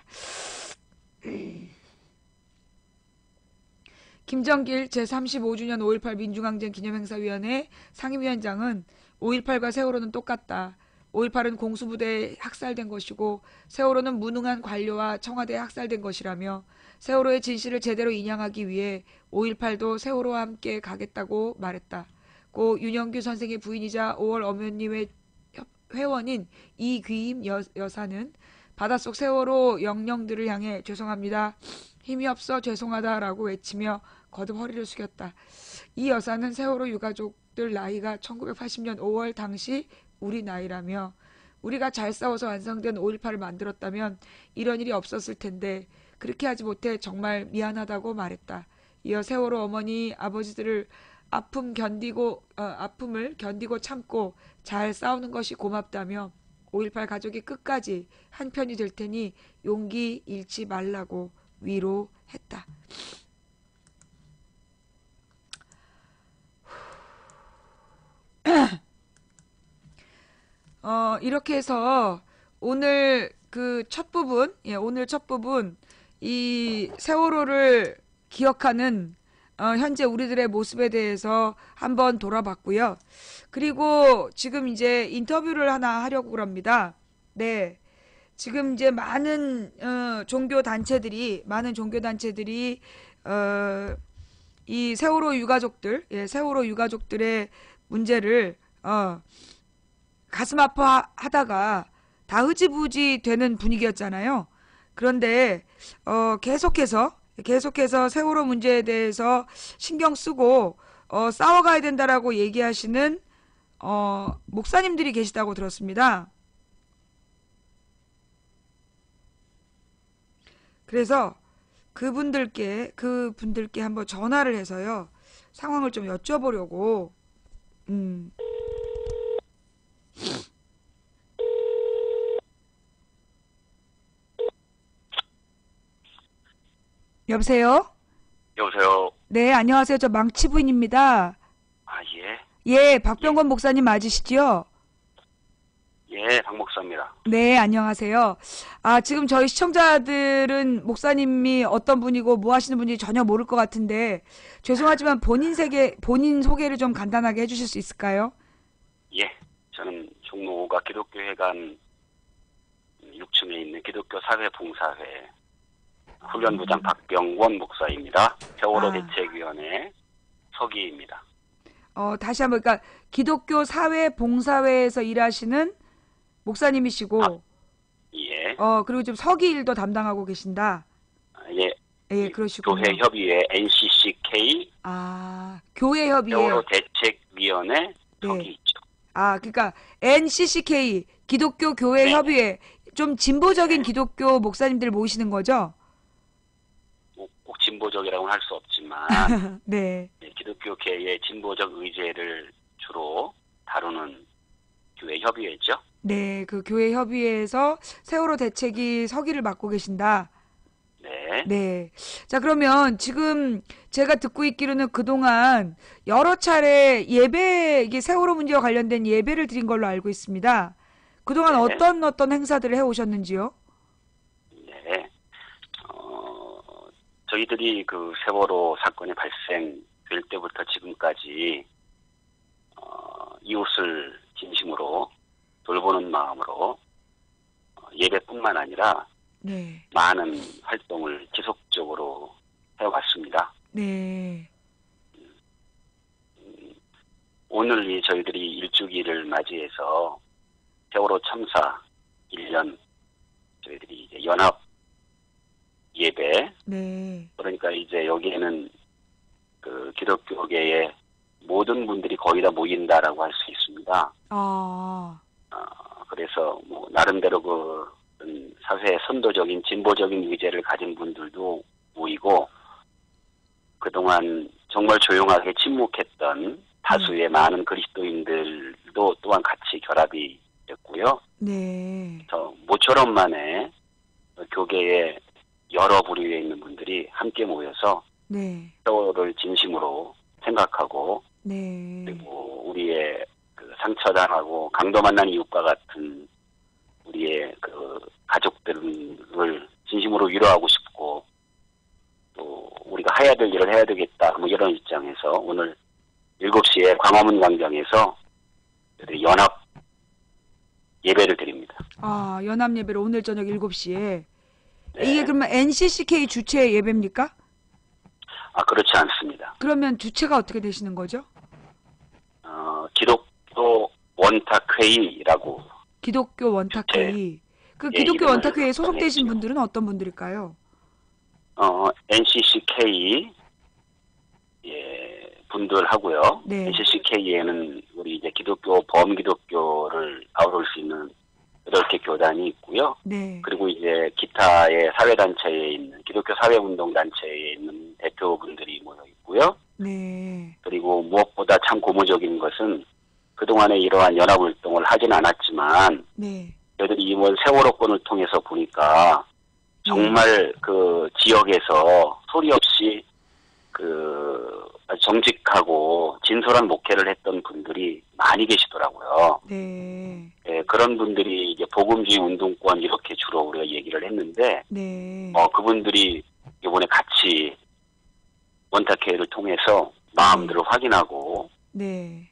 김정길 제35주년 5.18 민중항쟁 기념행사위원회 상임위원장은 5.18과 세월호는 똑같다. 5.18은 공수부대에 학살된 것이고 세월호는 무능한 관료와 청와대에 학살된 것이라며 세월호의 진실을 제대로 인양하기 위해 5.18도 세월호와 함께 가겠다고 말했다. 고 윤영규 선생의 부인이자 5월 어머니회 회원인 이귀임 여사는 바닷속 세월호 영령들을 향해 죄송합니다. 힘이 없어 죄송하다라고 외치며 거듭 허리를 숙였다. 이 여사는 세월호 유가족들 나이가 1980년 5월 당시 우리 나이라며 우리가 잘 싸워서 완성된 5.18을 만들었다면 이런 일이 없었을 텐데 그렇게 하지 못해 정말 미안하다고 말했다. 이어 세월호 어머니 아버지들을 아픔을 견디고 참고 잘 싸우는 것이 고맙다며 5.18 가족이 끝까지 한편이 될 테니 용기 잃지 말라고 위로했다. 이렇게 해서 오늘 그 첫 부분, 오늘 첫 부분 이 세월호를 기억하는 현재 우리들의 모습에 대해서 한번 돌아봤고요. 그리고 지금 이제 인터뷰를 하나 하려고 합니다. 네. 지금 이제 많은 종교 단체들이 이 세월호 유가족들의 문제를 가슴 아파하다가 다 흐지부지 되는 분위기였잖아요. 그런데 계속해서 세월호 문제에 대해서 신경 쓰고 싸워가야 된다라고 얘기하시는 목사님들이 계시다고 들었습니다. 그래서 그분들께 한번 전화를 해서요. 상황을 좀 여쭤보려고 여보세요? 여보세요? 네, 안녕하세요. 저 망치 부인입니다. 아, 예. 예, 박병권 목사님 맞으시죠? 예, 박 목사입니다. 네, 안녕하세요. 지금 저희 시청자들은 목사님이 어떤 분이고 뭐 하시는 분인지 전혀 모를 것 같은데 죄송하지만 본인 소개를 좀 간단하게 해주실 수 있을까요? 예, 저는 종로가 기독교회관 6층에 있는 기독교 사회봉사회 훈련부장 박병권 목사입니다. 세월호 대책위원회 서기입니다. 다시 한번, 그러니까 기독교 사회봉사회에서 일하시는 목사님이시고, 예. 그리고 지금 서기 일도 담당하고 계신다. 예. 예, 그러시군요. 교회 협의회 NCCK. 교회 협의회. 세월호 대책위원회 서기 네. 있죠. 그러니까 NCCK 기독교 교회 네. 협의회 좀 진보적인 기독교 목사님들 모이시는 거죠? 꼭 진보적이라고는 할 수 없지만 네. 기독교계의 진보적 의제를 주로 다루는 교회 협의회죠. 네, 그 교회 협의회에서 세월호 대책위 서기를 맡고 계신다. 네. 네. 자, 그러면 지금 제가 듣고 있기로는 그동안 여러 차례 이게 세월호 문제와 관련된 예배를 드린 걸로 알고 있습니다. 그동안 네. 어떤 행사들을 해 오셨는지요? 네. 저희들이 그 세월호 사건이 발생될 때부터 지금까지 이웃을 진심으로 돌보는 마음으로 예배뿐만 아니라 네. 많은 활동을 지속적으로 해왔습니다. 네. 오늘 저희들이 일주기를 맞이해서 세월호 참사 1년 저희들이 이제 연합 예배. 네. 그러니까 이제 여기에는 그 기독교계의 모든 분들이 거의 다 모인다라고 할 수 있습니다. 그래서 뭐 나름대로 그 사회의 선도적인 진보적인 의제를 가진 분들도 모이고 그동안 정말 조용하게 침묵했던 다수의 많은 그리스도인들도 또한 같이 결합이 됐고요. 네. 모처럼 만에 교계의 여러 부류에 있는 분들이 함께 모여서 네. 세월호를 진심으로 생각하고 네. 그리고 우리의 그 상처당하고 강도 만난 이웃과 같은 우리의 그 가족들을 진심으로 위로하고 싶고 또 우리가 해야 될 일을 해야 되겠다 뭐 이런 입장에서 오늘 7시에 광화문 광장에서 연합 예배를 드립니다. 아, 연합 예배를 오늘 저녁 7시에. 네. 이게 그러면 NCCK 주최 예배입니까? 아, 그렇지 않습니다. 그러면 주체가 어떻게 되시는 거죠? 기독교 원탁회의라고. 기독교 원탁회의. 그 예, 기독교 이름을 원탁회의에 소속되신 정했죠. 분들은 어떤 분들일까요? NCCK 분들 하고요. 네. NCCK에는 우리 이제 기독교 범기독교를 아우를 수 있는 8개 교단이 있고요. 네. 그리고 이제 기타의 사회단체에 있는 기독교 사회운동단체에 있는 대표분들이 모여 있고요. 네. 그리고 무엇보다 참 고무적인 것은 그동안에 이러한 연합활동을 하진 않았지만 네. 저희들이 이번 세월호권을 통해서 보니까 정말 그 지역에서 소리 없이 아주 정직하고 진솔한 목회를 했던 분들이 많이 계시더라고요. 네. 예, 그런 분들이 이제 복음주의 운동권 이렇게 주로 우리가 얘기를 했는데, 네. 그분들이 이번에 같이 원탁회의를 통해서 마음들을 확인하고, 네.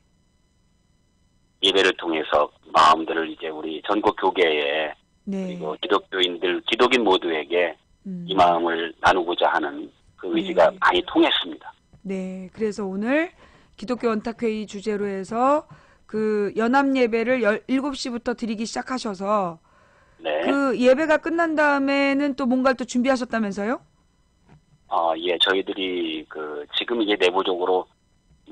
예배를 통해서 마음들을 이제 우리 전국 교계에 네. 그리고 기독교인들, 기독인 모두에게 이 마음을 나누고자 하는 그 의지가 네. 많이 통했습니다. 네. 그래서 오늘 기독교 원탁회의 주제로 해서 그 연합 예배를 7시부터 드리기 시작하셔서 네. 그 예배가 끝난 다음에는 또 뭔가를 또 준비하셨다면서요? 예, 저희들이 지금 이제 내부적으로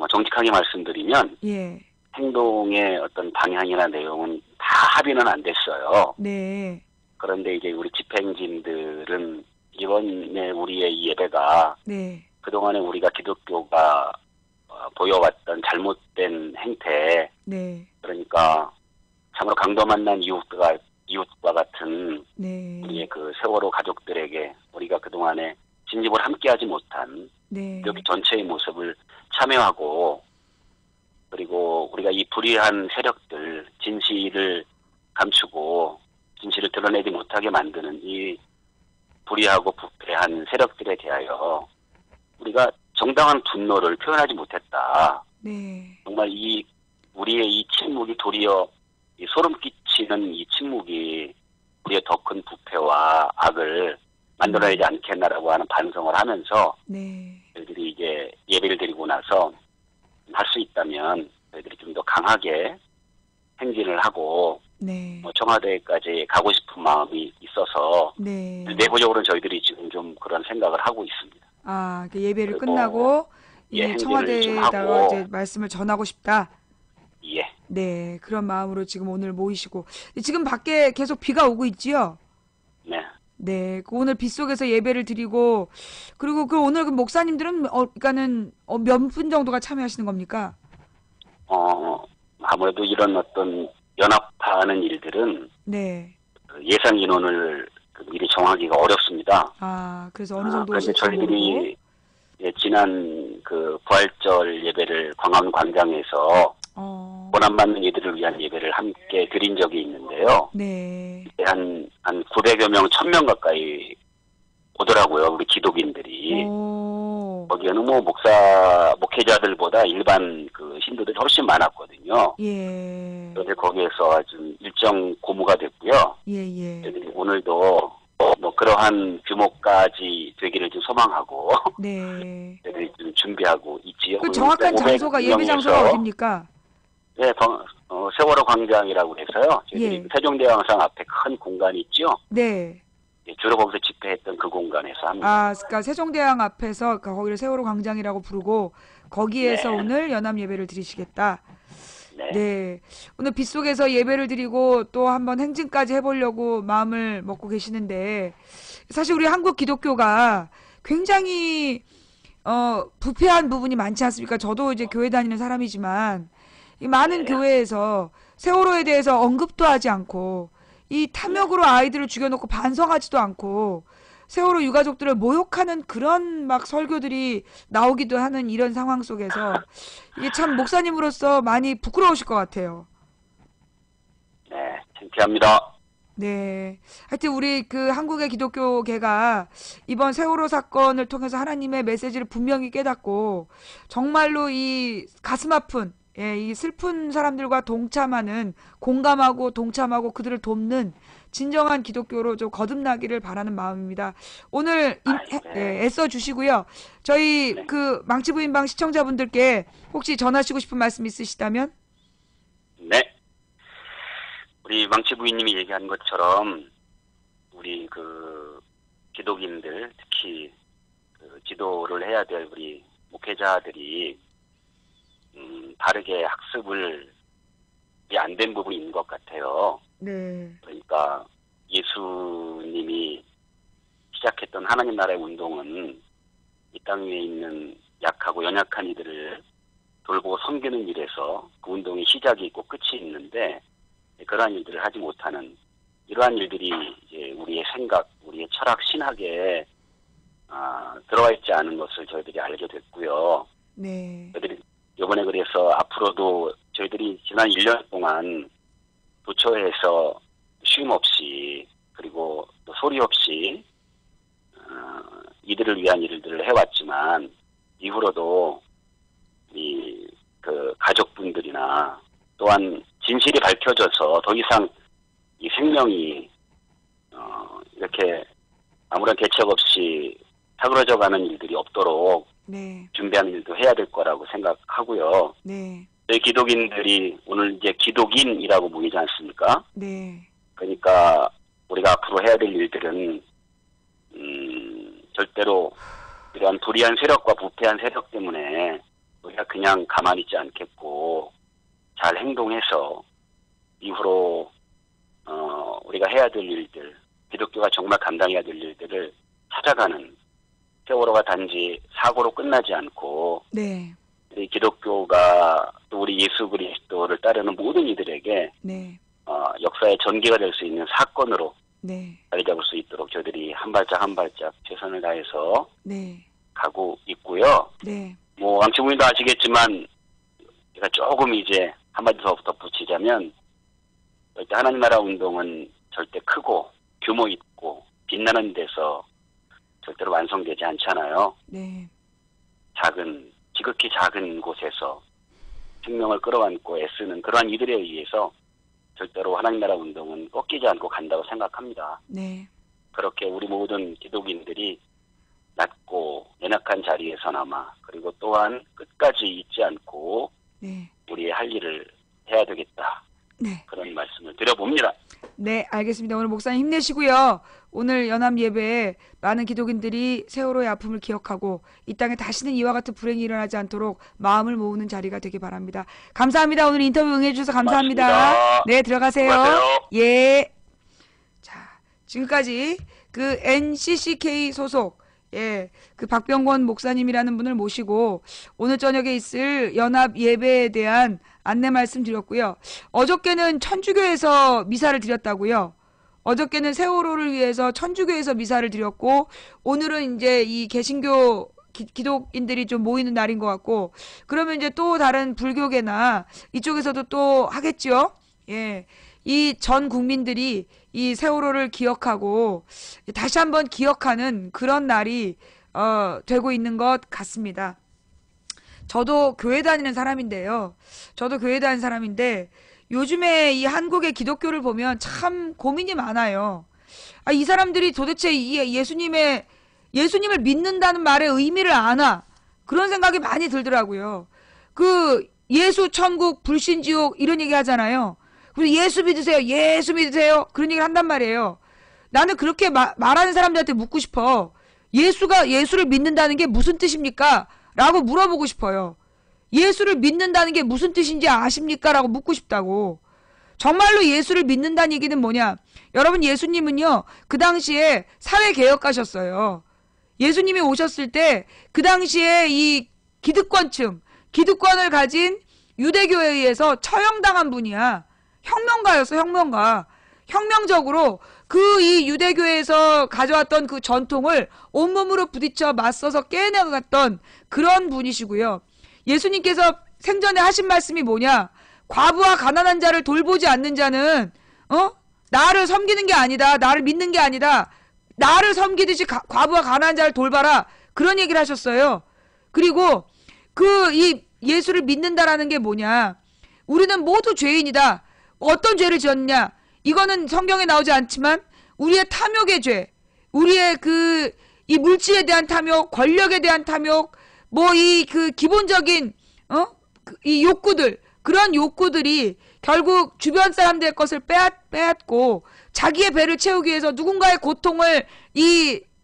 정직하게 말씀드리면 예. 행동의 어떤 방향이나 내용은 다 합의는 안 됐어요. 네. 그런데 이제 우리 집행진들은 이번에 우리의 이 예배가 네. 그동안에 우리가 기독교가 보여왔던 잘못된 행태, 네. 그러니까 참으로 강도 만난 이웃과 같은 네. 우리의 그 세월호 가족들에게 우리가 그동안에 진집을 함께하지 못한 네. 기독교 전체의 모습을 참여하고, 그리고 우리가 이 불의한 세력들, 진실을 감추고 진실을 드러내지 못하게 만드는 이 불의하고 부패한 세력들에 대하여 우리가 정당한 분노를 표현하지 못했다. 네. 정말 우리의 이 침묵이 도리어 이 소름 끼치는 이 침묵이 우리의 더 큰 부패와 악을 만들어내지 않겠나라고 하는 반성을 하면서 네. 저희들이 이제 예배를 드리고 나서 할 수 있다면 저희들이 좀 더 강하게 행진을 하고 네. 청와대까지 가고 싶은 마음이 있어서 네. 내부적으로는 저희들이 지금 좀 그런 생각을 하고 있습니다. 아, 그 예배를 그리고, 끝나고 예, 이 행진을 좀 청와대에다가 하고. 이제 말씀을 전하고 싶다. 예. 네, 그런 마음으로 지금 오늘 모이시고 지금 밖에 계속 비가 오고 있지요? 네. 네, 그 오늘 빗속에서 예배를 드리고 그리고 오늘 그 목사님들은 그러니까는 몇 분 정도가 참여하시는 겁니까? 아무래도 이런 어떤 연합하는 일들은 네. 예상 인원을 미리 정하기가 어렵습니다. 아, 그래서 어느 정도 그런데 오실지 모르고. 저희들이 지난 부활절 예배를 광화문 광장에서 고난받는 이들을 위한 예배를 함께 드린 적이 있는데요. 네. 한 900여 명, 1000명 가까이 오더라고요, 우리 기독인들이. 거기에는 목회자들보다 일반 신도들이 훨씬 많았거든요. 예. 그런데 거기에서 좀 일정 고무가 됐고요. 예. 저희들이 오늘도 그러한 규모까지 되기를 좀 소망하고. 네. 저희들이 좀 준비하고 있지요. 그 정확한 장소가 예배 장소가 어디입니까? 네, 세월호 광장이라고 해서요. 저희들이 예. 세종대왕상 앞에 큰 공간이 있죠. 네. 주로 거기서 집회했던 그 공간에서 합니다. 아, 그러니까 세종대왕 앞에서 거기를 세월호 광장이라고 부르고 거기에서 네. 오늘 연합 예배를 드리시겠다. 네. 네. 오늘 빗속에서 예배를 드리고 또 한번 행진까지 해보려고 마음을 먹고 계시는데 사실 우리 한국 기독교가 굉장히 부패한 부분이 많지 않습니까? 저도 이제 교회 다니는 사람이지만 이 많은 교회에서 세월호에 대해서 언급도 하지 않고 이 탐욕으로 아이들을 죽여놓고 반성하지도 않고 세월호 유가족들을 모욕하는 그런 막 설교들이 나오기도 하는 이런 상황 속에서 이게 참 목사님으로서 많이 부끄러우실 것 같아요. 네, 창피합니다. 네. 하여튼 우리 그 한국의 기독교계가 이번 세월호 사건을 통해서 하나님의 메시지를 분명히 깨닫고 정말로 이 가슴 아픈 예, 이 슬픈 사람들과 동참하는, 공감하고 동참하고 그들을 돕는 진정한 기독교로 좀 거듭나기를 바라는 마음입니다. 오늘 애써 주시고요. 저희 그 망치부인방 시청자분들께 혹시 전하시고 싶은 말씀 있으시다면? 네. 우리 망치부인님이 얘기한 것처럼 우리 그 기독인들, 특히 그 지도를 해야 될 우리 목회자들이 바르게 학습을 안 된 부분이 있는 것 같아요. 네. 그러니까 예수님이 시작했던 하나님 나라의 운동은 이 땅 위에 있는 약하고 연약한 이들을 돌보고 섬기는 일에서 그 운동의 시작이 있고 끝이 있는데, 그러한 일들을 하지 못하는 이러한 일들이 이제 우리의 생각, 우리의 철학, 신학에 들어와 있지 않은 것을 저희들이 알게 됐고요. 네. 저희들이 이번에 그래서 앞으로도 저희들이 지난 1년 동안 도처에서 쉼 없이 그리고 또 소리 없이 이들을 위한 일들을 해왔지만, 이후로도 이 그 가족분들이나 또한 진실이 밝혀져서 더 이상 이 생명이 이렇게 아무런 대책 없이 사그러져가는 일들이 없도록 네. 준비하는 일도 해야 될 거라고 생각하고요. 네. 저희 기독인들이 오늘 이제 기독인이라고 모이지 않습니까? 네. 그러니까 우리가 앞으로 해야 될 일들은 절대로 이러한 불의한 세력과 부패한 세력 때문에 우리가 그냥 가만히 있지 않겠고 잘 행동해서 이후로 우리가 해야 될 일들, 기독교가 정말 감당해야 될 일들을 찾아가는, 세월호가 단지 사고로 끝나지 않고 네. 우리 기독교가 또 우리 예수 그리스도를 따르는 모든 이들에게 네. 역사의 전기가 될 수 있는 사건으로 네. 자리 잡을 수 있도록 저희들이 한 발짝 한 발짝 최선을 다해서 네. 가고 있고요. 네. 뭐 왕치부님도 아시겠지만 제가 조금 이제 한마디 더 덧붙이자면, 절대 하나님 나라 운동은 절대 크고 규모 있고 빛나는 데서 절대로 완성되지 않잖아요. 네. 작은, 지극히 작은 곳에서 생명을 끌어안고 애쓰는 그러한 이들에 의해서 절대로 하나님 나라 운동은 꺾이지 않고 간다고 생각합니다. 네. 그렇게 우리 모든 기독인들이 낮고 연약한 자리에서나마, 그리고 또한 끝까지 잊지 않고 네. 우리의 할 일을 해야 되겠다. 네. 그런 말씀을 드려봅니다. 네, 알겠습니다. 오늘 목사님 힘내시고요. 오늘 연합 예배에 많은 기독인들이 세월호의 아픔을 기억하고 이 땅에 다시는 이와 같은 불행이 일어나지 않도록 마음을 모으는 자리가 되길 바랍니다. 감사합니다. 오늘 인터뷰 응해주셔서 감사합니다. 고맙습니다. 네, 들어가세요. 수고하세요. 예. 자, 지금까지 그 NCCK 소속 그 박병권 목사님이라는 분을 모시고 오늘 저녁에 있을 연합 예배에 대한 안내 말씀드렸고요. 어저께는 천주교에서 미사를 드렸다고요. 어저께는 세월호를 위해서 천주교에서 미사를 드렸고, 오늘은 이제 이 개신교 기독인들이 좀 모이는 날인 것 같고, 그러면 이제 또 다른 불교계나 이쪽에서도 또 하겠죠. 예. 이 전 국민들이 이 세월호를 기억하고 다시 한번 기억하는 그런 날이 되고 있는 것 같습니다. 저도 교회 다니는 사람인데요. 요즘에 이 한국의 기독교를 보면 참 고민이 많아요. 이 사람들이 도대체 예수님을 믿는다는 말의 의미를 아나? 그런 생각이 많이 들더라고요. 그 예수 천국 불신지옥 이런 얘기 하잖아요. 그래서 예수 믿으세요. 그런 얘기를 한단 말이에요. 나는 그렇게 말하는 사람들한테 묻고 싶어. 예수를 믿는다는 게 무슨 뜻입니까? 라고 물어보고 싶어요. 예수를 믿는다는 게 무슨 뜻인지 아십니까? 라고 묻고 싶다고. 정말로 예수를 믿는다는 얘기는 뭐냐? 여러분, 예수님은요, 그 당시에 사회개혁가셨어요. 예수님이 오셨을 때 그 당시에 이 기득권을 가진 유대교에 의해서 처형당한 분이야. 혁명가였어, 혁명가. 혁명적으로 이 유대교에서 가져왔던 그 전통을 온몸으로 부딪혀 맞서서 깨내갔던 그런 분이시고요. 예수님께서 생전에 하신 말씀이 뭐냐? 과부와 가난한 자를 돌보지 않는 자는 나를 섬기는 게 아니다. 나를 믿는 게 아니다. 나를 섬기듯이 과부와 가난한 자를 돌봐라. 그런 얘기를 하셨어요. 그리고 이 예수를 믿는다라는 게 뭐냐? 우리는 모두 죄인이다. 어떤 죄를 지었냐? 이거는 성경에 나오지 않지만 우리의 탐욕의 죄, 우리의 이 물질에 대한 탐욕, 권력에 대한 탐욕, 뭐 이 기본적인 이 욕구들, 그런 욕구들이 결국 주변 사람들의 것을 빼앗고 자기의 배를 채우기 위해서 누군가의 고통을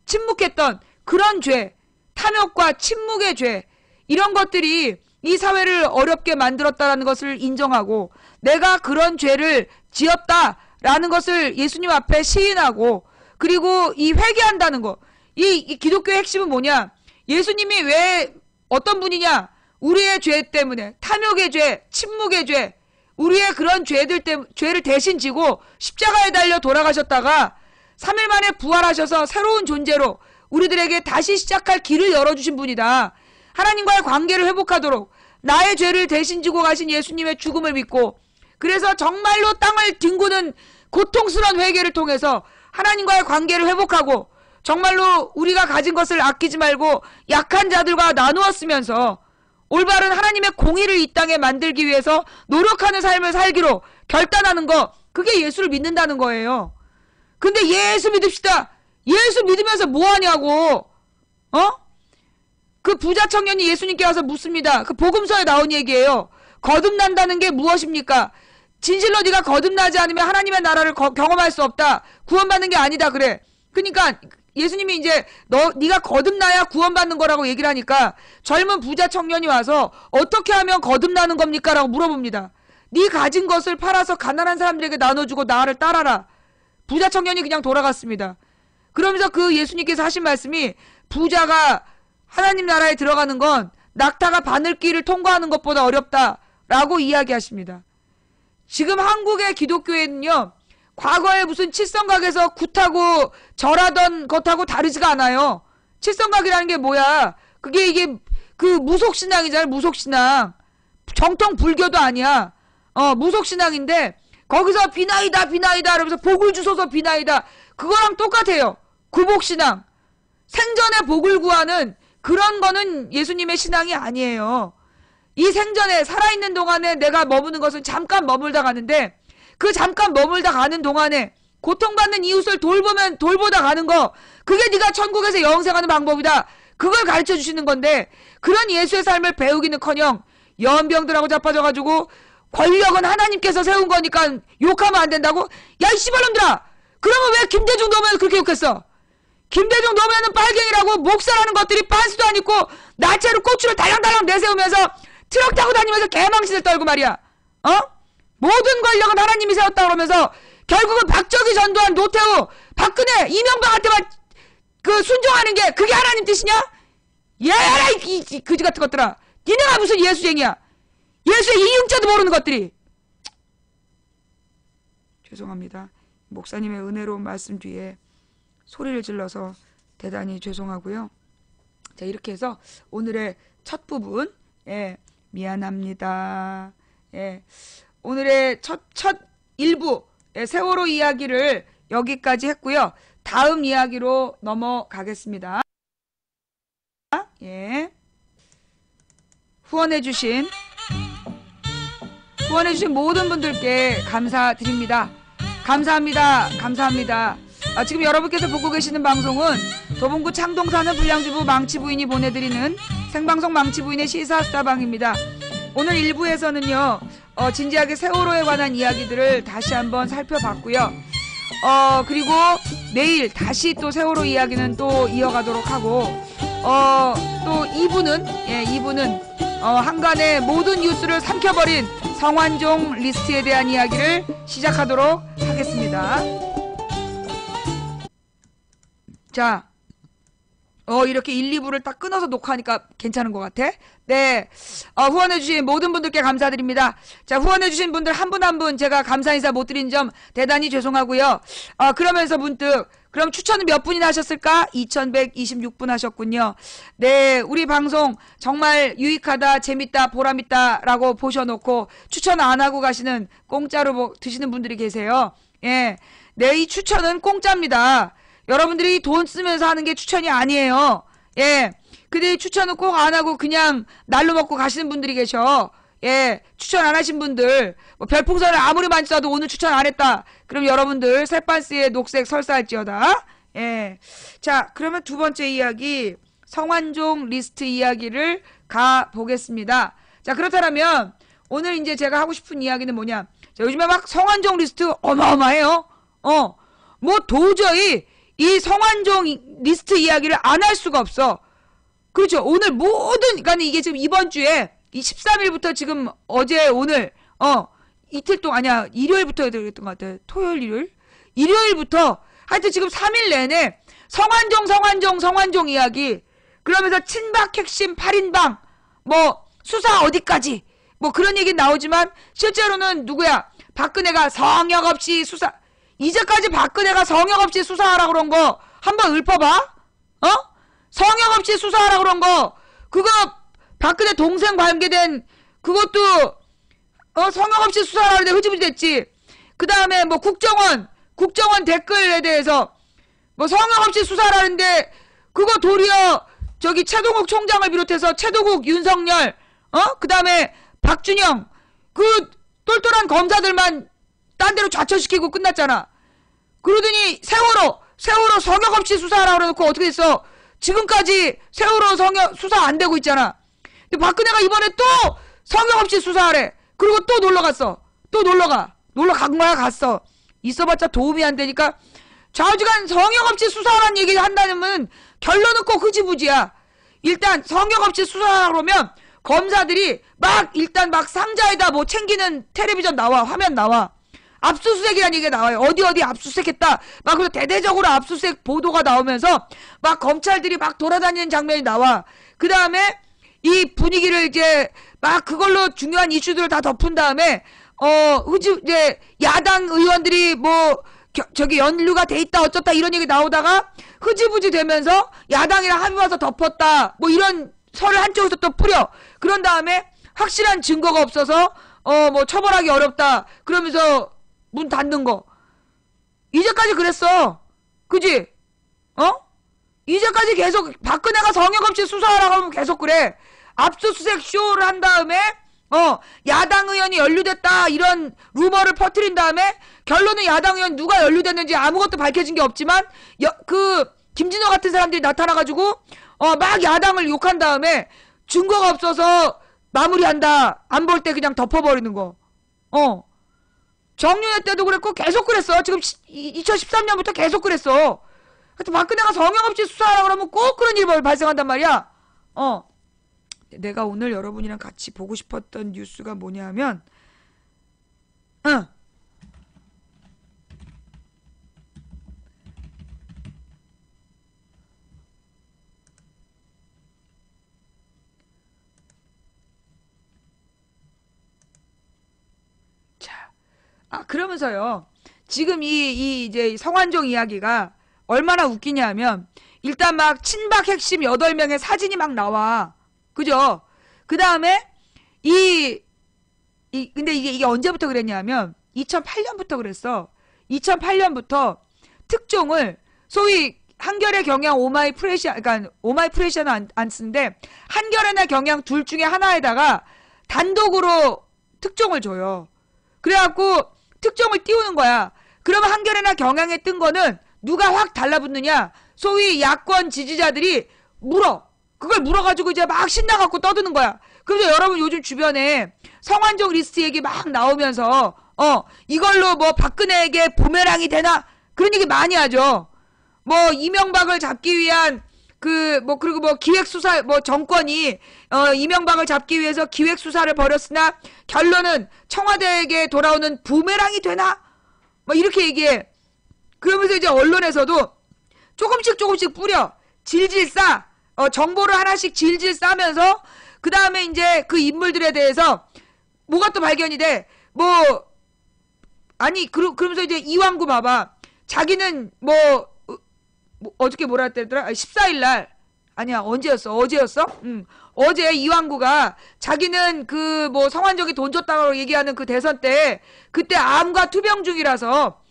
침묵했던 그런 죄, 탐욕과 침묵의 죄, 이런 것들이 이 사회를 어렵게 만들었다는 것을 인정하고 내가 그런 죄를 지었다라는 것을 예수님 앞에 시인하고 그리고 이 회개한다는 거. 이 기독교의 핵심은 뭐냐? 예수님이 왜 어떤 분이냐? 우리의 죄 때문에 탐욕의 죄, 침묵의 죄, 우리의 그런 죄를 대신 지고 십자가에 달려 돌아가셨다가 3일 만에 부활하셔서 새로운 존재로 우리들에게 다시 시작할 길을 열어주신 분이다. 하나님과의 관계를 회복하도록 나의 죄를 대신 지고 가신 예수님의 죽음을 믿고 그래서 정말로 땅을 뒹구는 고통스러운 회개를 통해서 하나님과의 관계를 회복하고 정말로 우리가 가진 것을 아끼지 말고 약한 자들과 나누어 쓰면서 올바른 하나님의 공의를 이 땅에 만들기 위해서 노력하는 삶을 살기로 결단하는 거, 그게 예수를 믿는다는 거예요. 근데 예수 믿읍시다. 예수 믿으면서 뭐 하냐고. 그 부자 청년이 예수님께 와서 묻습니다. 그 복음서에 나온 얘기예요. 거듭난다는 게 무엇입니까? 진실로 네가 거듭나지 않으면 하나님의 나라를 경험할 수 없다. 구원받는 게 아니다 그래. 그러니까 예수님이 이제 네가 거듭나야 구원받는 거라고 얘기를 하니까 젊은 부자 청년이 와서 어떻게 하면 거듭나는 겁니까? 라고 물어봅니다. 네 가진 것을 팔아서 가난한 사람들에게 나눠주고 나를 따라라. 부자 청년이 그냥 돌아갔습니다. 그러면서 그 예수님께서 하신 말씀이 부자가 하나님 나라에 들어가는 건 낙타가 바늘길을 통과하는 것보다 어렵다라고 이야기하십니다. 지금 한국의 기독교에는요. 과거에 무슨 칠성각에서 굿하고 절하던 것하고 다르지가 않아요. 칠성각이라는 게 뭐야? 이게 무속신앙이잖아요. 무속신앙. 정통 불교도 아니야. 무속신앙인데 거기서 비나이다 이러면서 복을 주소서 비나이다. 그거랑 똑같아요. 구복신앙. 생전에 복을 구하는 그런 거는 예수님의 신앙이 아니에요. 이 생전에 살아있는 동안에 내가 머무는 것은 잠깐 머물다 가는데 그 잠깐 머물다 가는 동안에 고통받는 이웃을 돌보다 가는 거, 그게 네가 천국에서 영생하는 방법이다. 그걸 가르쳐 주시는 건데 그런 예수의 삶을 배우기는커녕 연병들하고 자빠져가지고 권력은 하나님께서 세운 거니까 욕하면 안 된다고? 야 이 씨발놈들아! 그러면 왜 김대중 노무현 그렇게 욕했어? 김대중 노무현은 빨갱이라고 목사라는 것들이 빤스도 안 입고 나체로 고추를 달랑달랑 내세우면서 트럭 타고 다니면서 개망신을 떨고 말이야. 모든 권력은 하나님이 세웠다 그러면서 결국은 박정희, 전두환, 노태우, 박근혜, 이명박한테만 순종하는 게 그게 하나님 뜻이냐? 얘라 이 그지 같은 것들아. 니네가 무슨 예수쟁이야. 예수의 이응자도 모르는 것들이. 죄송합니다. 목사님의 은혜로운 말씀 뒤에 소리를 질러서 대단히 죄송하고요. 자, 이렇게 해서 오늘의 첫 부분, 미안합니다. 오늘의 첫 일부, 세월호 이야기를 여기까지 했고요. 다음 이야기로 넘어가겠습니다. 후원해주신 모든 분들께 감사드립니다. 감사합니다. 지금 여러분께서 보고 계시는 방송은 도봉구 창동사는 불량주부 망치부인이 보내드리는 생방송 망치부인의 시사스타방입니다. 오늘 1부에서는요 진지하게 세월호에 관한 이야기들을 다시 한번 살펴봤고요. 그리고 내일 다시 또 세월호 이야기는 또 이어가도록 하고 또 2부는 한간의 모든 뉴스를 삼켜버린 성완종 리스트에 대한 이야기를 시작하도록 하겠습니다. 자, 이렇게 1, 2부를 딱 끊어서 녹화하니까 괜찮은 것 같아. 네, 후원해주신 모든 분들께 감사드립니다. 자, 후원해주신 분들 한 분 한 분 제가 감사 인사 못 드린 점 대단히 죄송하고요. 그러면서 문득 그럼 추천은 몇 분이나 하셨을까? 2126분 하셨군요. 네, 우리 방송 정말 유익하다, 재밌다, 보람있다 라고 보셔놓고 추천 안 하고 가시는, 공짜로 드시는 분들이 계세요. 네, 이 추천은 공짜입니다. 여러분들이 돈 쓰면서 하는 게 추천이 아니에요. 근데 추천은 꼭 안 하고 그냥 날로 먹고 가시는 분들이 계셔. 예, 추천 안 하신 분들, 뭐 별풍선을 아무리 많이 쏴도 오늘 추천 안 했다. 그럼 여러분들 셋반스의 녹색 설사할지어다. 예. 자, 그러면 두 번째 이야기, 성완종 리스트 이야기를 가보겠습니다. 자, 그렇다면 오늘 이제 제가 하고 싶은 이야기는 뭐냐. 자, 요즘에 막 성완종 리스트 어마어마해요. 뭐 도저히 이 성완종 리스트 이야기를 안 할 수가 없어. 그렇죠. 오늘 그러니까 이게 지금 이번 주에 이 13일부터 지금 어제 오늘 이틀 동안 아니야 일요일부터 그랬던 것 같아. 토요일 일요일부터 하여튼 지금 3일 내내 성완종 이야기 그러면서 친박 핵심 8인방 뭐 수사 어디까지 뭐 그런 얘기 나오지만 실제로는 누구야 박근혜가 성역 없이 수사 이제까지 박근혜가 성역 없이 수사하라고 그런 거 한번 읊어봐. 성역 없이 수사하라고 그런 거 그거 박근혜 동생 관계된 그것도 성역 없이 수사하는데 흐지부지 됐지. 그 다음에 뭐 국정원 댓글에 대해서 뭐 성역 없이 수사하는데 그거 도리어 저기 최동욱 총장을 비롯해서 최동욱 윤석열 그 다음에 박준영 그 똘똘한 검사들만 딴 데로 좌천시키고 끝났잖아. 그러더니 세월호 성역 없이 수사하라고 그래놓고 어떻게 됐어. 지금까지 세월호 성역 수사 안 되고 있잖아. 근데 박근혜가 이번에 또 성역 없이 수사하래. 그리고 또 놀러갔어. 또 놀러간 거야. 갔어. 있어봤자 도움이 안 되니까 좌우지간 성역 없이 수사하라는 얘기를 한다면 결론은 꼭 흐지부지야. 일단 성역 없이 수사하라고 그러면 검사들이 일단 상자에다 뭐 챙기는 텔레비전 나와. 화면 나와. 압수수색이라는 얘기가 나와요. 어디 압수수색했다. 그래서 대대적으로 압수수색 보도가 나오면서 검찰들이 돌아다니는 장면이 나와. 그 다음에 이 분위기를 이제 그걸로 중요한 이슈들을 다 덮은 다음에 이제 야당 의원들이 뭐 저기 연루가 돼 있다 어쩌다 이런 얘기 나오다가 흐지부지 되면서 야당이랑 합의 와서 덮었다. 뭐 이런 설을 한쪽에서 또 뿌려. 그런 다음에 확실한 증거가 없어서 뭐 처벌하기 어렵다. 그러면서 문 닫는 거. 이제까지 그랬어. 그지? 이제까지 계속 박근혜가 성역 없이 수사하라고 하면 계속 그래. 압수수색 쇼를 한 다음에 야당 의원이 연루됐다 이런 루머를 퍼뜨린 다음에 결론은 야당 의원 누가 연루됐는지 아무것도 밝혀진 게 없지만 김진호 같은 사람들이 나타나가지고 막 야당을 욕한 다음에 증거가 없어서 마무리한다. 안 볼 때 그냥 덮어버리는 거. 정윤회 때도 그랬고 계속 그랬어. 지금 2013년부터 계속 그랬어. 하여튼 박근혜가 성역 없이 수사하라고 그러면 꼭 그런 일이 발생한단 말이야. 내가 오늘 여러분이랑 같이 보고 싶었던 뉴스가 뭐냐면 그러면서요. 지금 이제 성완종 이야기가 얼마나 웃기냐면 일단 친박 핵심 8명의 사진이 나와. 그죠? 그 다음에 근데 이게 언제부터 그랬냐면 2008년부터 그랬어. 2008년부터 특종을 소위 한겨레 경향 오마이프레시아 그러니까 오마이프레시아는 안 쓰는데 한겨레나 경향 둘 중에 하나에다가 단독으로 특종을 줘요. 그래갖고 특종을 띄우는 거야. 그러면 한겨레나 경향에 뜬 거는 누가 확 달라붙느냐? 소위 야권 지지자들이 그걸 물어가지고 이제 신나갖고 떠드는 거야. 그래서 여러분 요즘 주변에 성완종 리스트 얘기 나오면서 이걸로 뭐 박근혜에게 부메랑이 되나? 그런 얘기 많이 하죠. 뭐 이명박을 잡기 위한 그리고 뭐 기획수사 정권이 이명박을 잡기 위해서 기획수사를 벌였으나 결론은 청와대에게 돌아오는 부메랑이 되나? 뭐 이렇게 얘기해. 그러면서 이제 언론에서도 조금씩 뿌려. 질질 싸. 정보를 하나씩 질질 싸면서 그 다음에 이제 그 인물들에 대해서 뭐가 또 발견이 돼. 그러면서 이제 이왕구 봐봐. 자기는 어저께 뭐라 했더라? 14일날 아니야 언제였어? 어제 이왕구가 자기는 성완종이 돈 줬다고 얘기하는 그 대선 때 그때 암과 투병 중이라서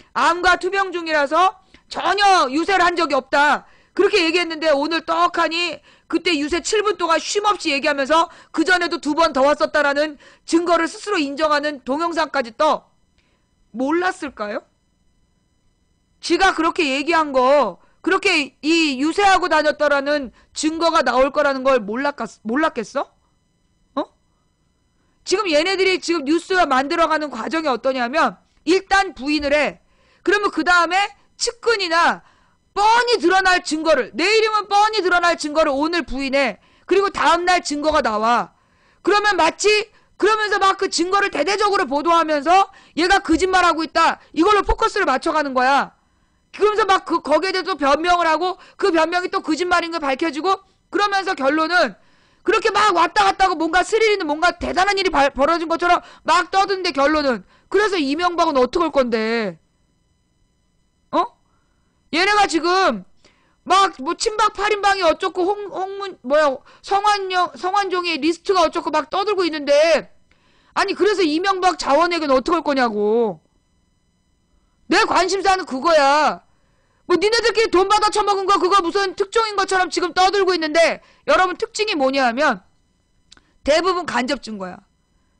전혀 유세를 한 적이 없다. 그렇게 얘기했는데 오늘 떡하니 그때 유세 7분 동안 쉼없이 얘기하면서 그전에도 2번 더 왔었다라는 증거를 스스로 인정하는 동영상까지 떠. 몰랐을까요? 지가 그렇게 얘기한 거, 그렇게 이 유세하고 다녔다라는 증거가 나올 거라는 걸 몰랐겠어? 어? 지금 얘네들이 지금 뉴스가 만들어가는 과정이 어떠냐면 일단 부인을 해. 그러면 그 다음에 측근이나 뻔히 드러날 증거를, 내 이름은 뻔히 드러날 증거를 오늘 부인해. 그리고 다음날 증거가 나와. 그러면 마치 그러면서 막 그 증거를 대대적으로 보도하면서 얘가 거짓말하고 있다. 이걸로 포커스를 맞춰가는 거야. 그러면서 막 거기에 대해서 변명을 하고 그 변명이 또 거짓말인 걸 밝혀지고 그러면서 결론은 그렇게 막 왔다 갔다 하고 뭔가 스릴 있는 뭔가 대단한 일이 벌어진 것처럼 막 떠드는데 결론은 그래서 이명박은 어떡할 건데? 어? 얘네가 지금 막 뭐 친박 8인방이 어쩌고 성완종의 리스트가 어쩌고 막 떠들고 있는데 아니 그래서 이명박 자원에게는 어떡할 거냐고. 내 관심사는 그거야. 뭐 니네들끼리 돈 받아 처먹은 거 그거 무슨 특종인 것처럼 지금 떠들고 있는데 여러분 특징이 뭐냐 하면 대부분 간접 증거야.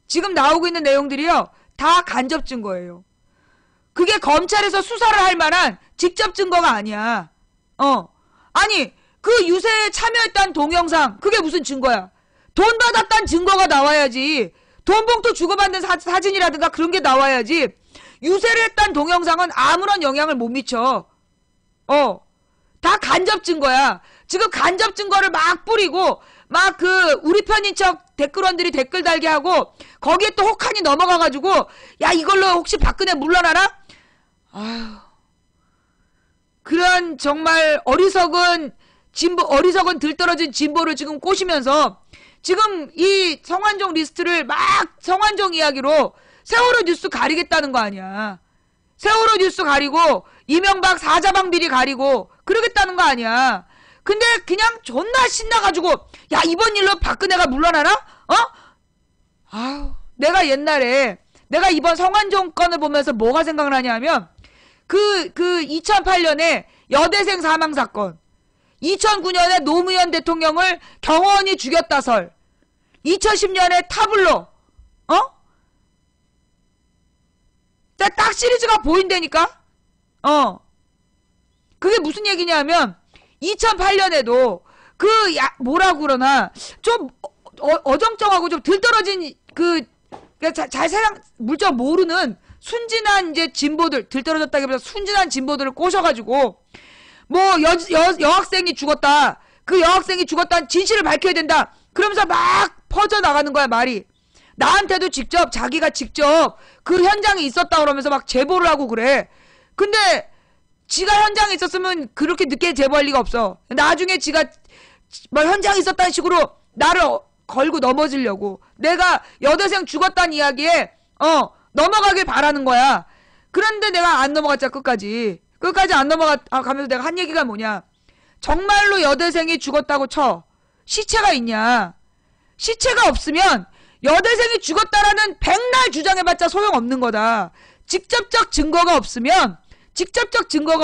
지금 나오고 있는 내용들이요 다 간접 증거예요. 그게 검찰에서 수사를 할 만한 직접 증거가 아니야. 아니 그 유세에 참여했다는 동영상 그게 무슨 증거야. 돈 받았다는 증거가 나와야지. 돈 봉투 주고받는 사진이라든가 그런 게 나와야지. 유세를 했다는 동영상은 아무런 영향을 못 미쳐. 다 간접 증거야. 지금 간접 증거를 막 뿌리고 막 우리 편인 척 댓글원들이 댓글 달게 하고 거기에 또 혹한이 넘어가가지고 야 이걸로 혹시 박근혜 물러나나? 아휴 그런 정말 어리석은 들떨어진 진보를 지금 꼬시면서 지금 이 성완종 리스트를 막 성완종 이야기로 세월호 뉴스 가리겠다는 거 아니야. 세월호 뉴스 가리고 이명박 사자방 비리 가리고 그러겠다는 거 아니야. 근데 그냥 존나 신나가지고 야 이번 일로 박근혜가 물러나나? 아유 내가 옛날에 내가 이번 성완종 건을 보면서 뭐가 생각나냐 하면 그 2008년에 여대생 사망 사건 2009년에 노무현 대통령을 경호원이 죽였다 설 2010년에 타블로 딱 시리즈가 보인다니까? 그게 무슨 얘기냐면 2008년에도 뭐라고 그러나 좀 어정쩡하고 좀 들떨어진 잘 세상 물정 모르는 순진한 이제 진보들 들떨어졌다기보다 순진한 진보들을 꼬셔가지고 뭐 여학생이 죽었다. 그 여학생이 죽었다는 진실을 밝혀야 된다. 그러면서 막 퍼져나가는 거야 말이. 나한테도 자기가 직접 그 현장에 있었다 그러면서 막 제보를 하고 그래. 근데 지가 현장에 있었으면 그렇게 늦게 제보할 리가 없어. 나중에 지가 뭐 현장에 있었다는 식으로 나를 걸고 넘어지려고. 내가 여대생 죽었다는 이야기에 넘어가길 바라는 거야. 그런데 내가 안 넘어갔잖아 끝까지 안 넘어가면서 내가 한 얘기가 뭐냐. 정말로 여대생이 죽었다고 쳐. 시체가 있냐. 시체가 없으면 여대생이 죽었다라는 백날 주장해봤자 소용없는 거다. 직접적 증거가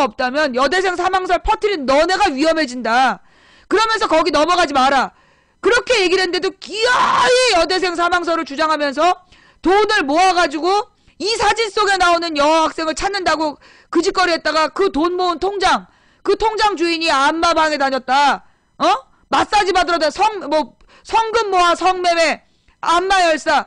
없다면 여대생 사망설 퍼뜨린 너네가 위험해진다. 그러면서 거기 넘어가지 마라. 그렇게 얘기를 했는데도 기어이 여대생 사망설을 주장하면서 돈을 모아가지고 이 사진 속에 나오는 여학생을 찾는다고 그 짓거리 했다가 그 돈 모은 통장 그 통장 주인이 안마방에 다녔다. 마사지 받으러 성금 모아 성매매 안마열사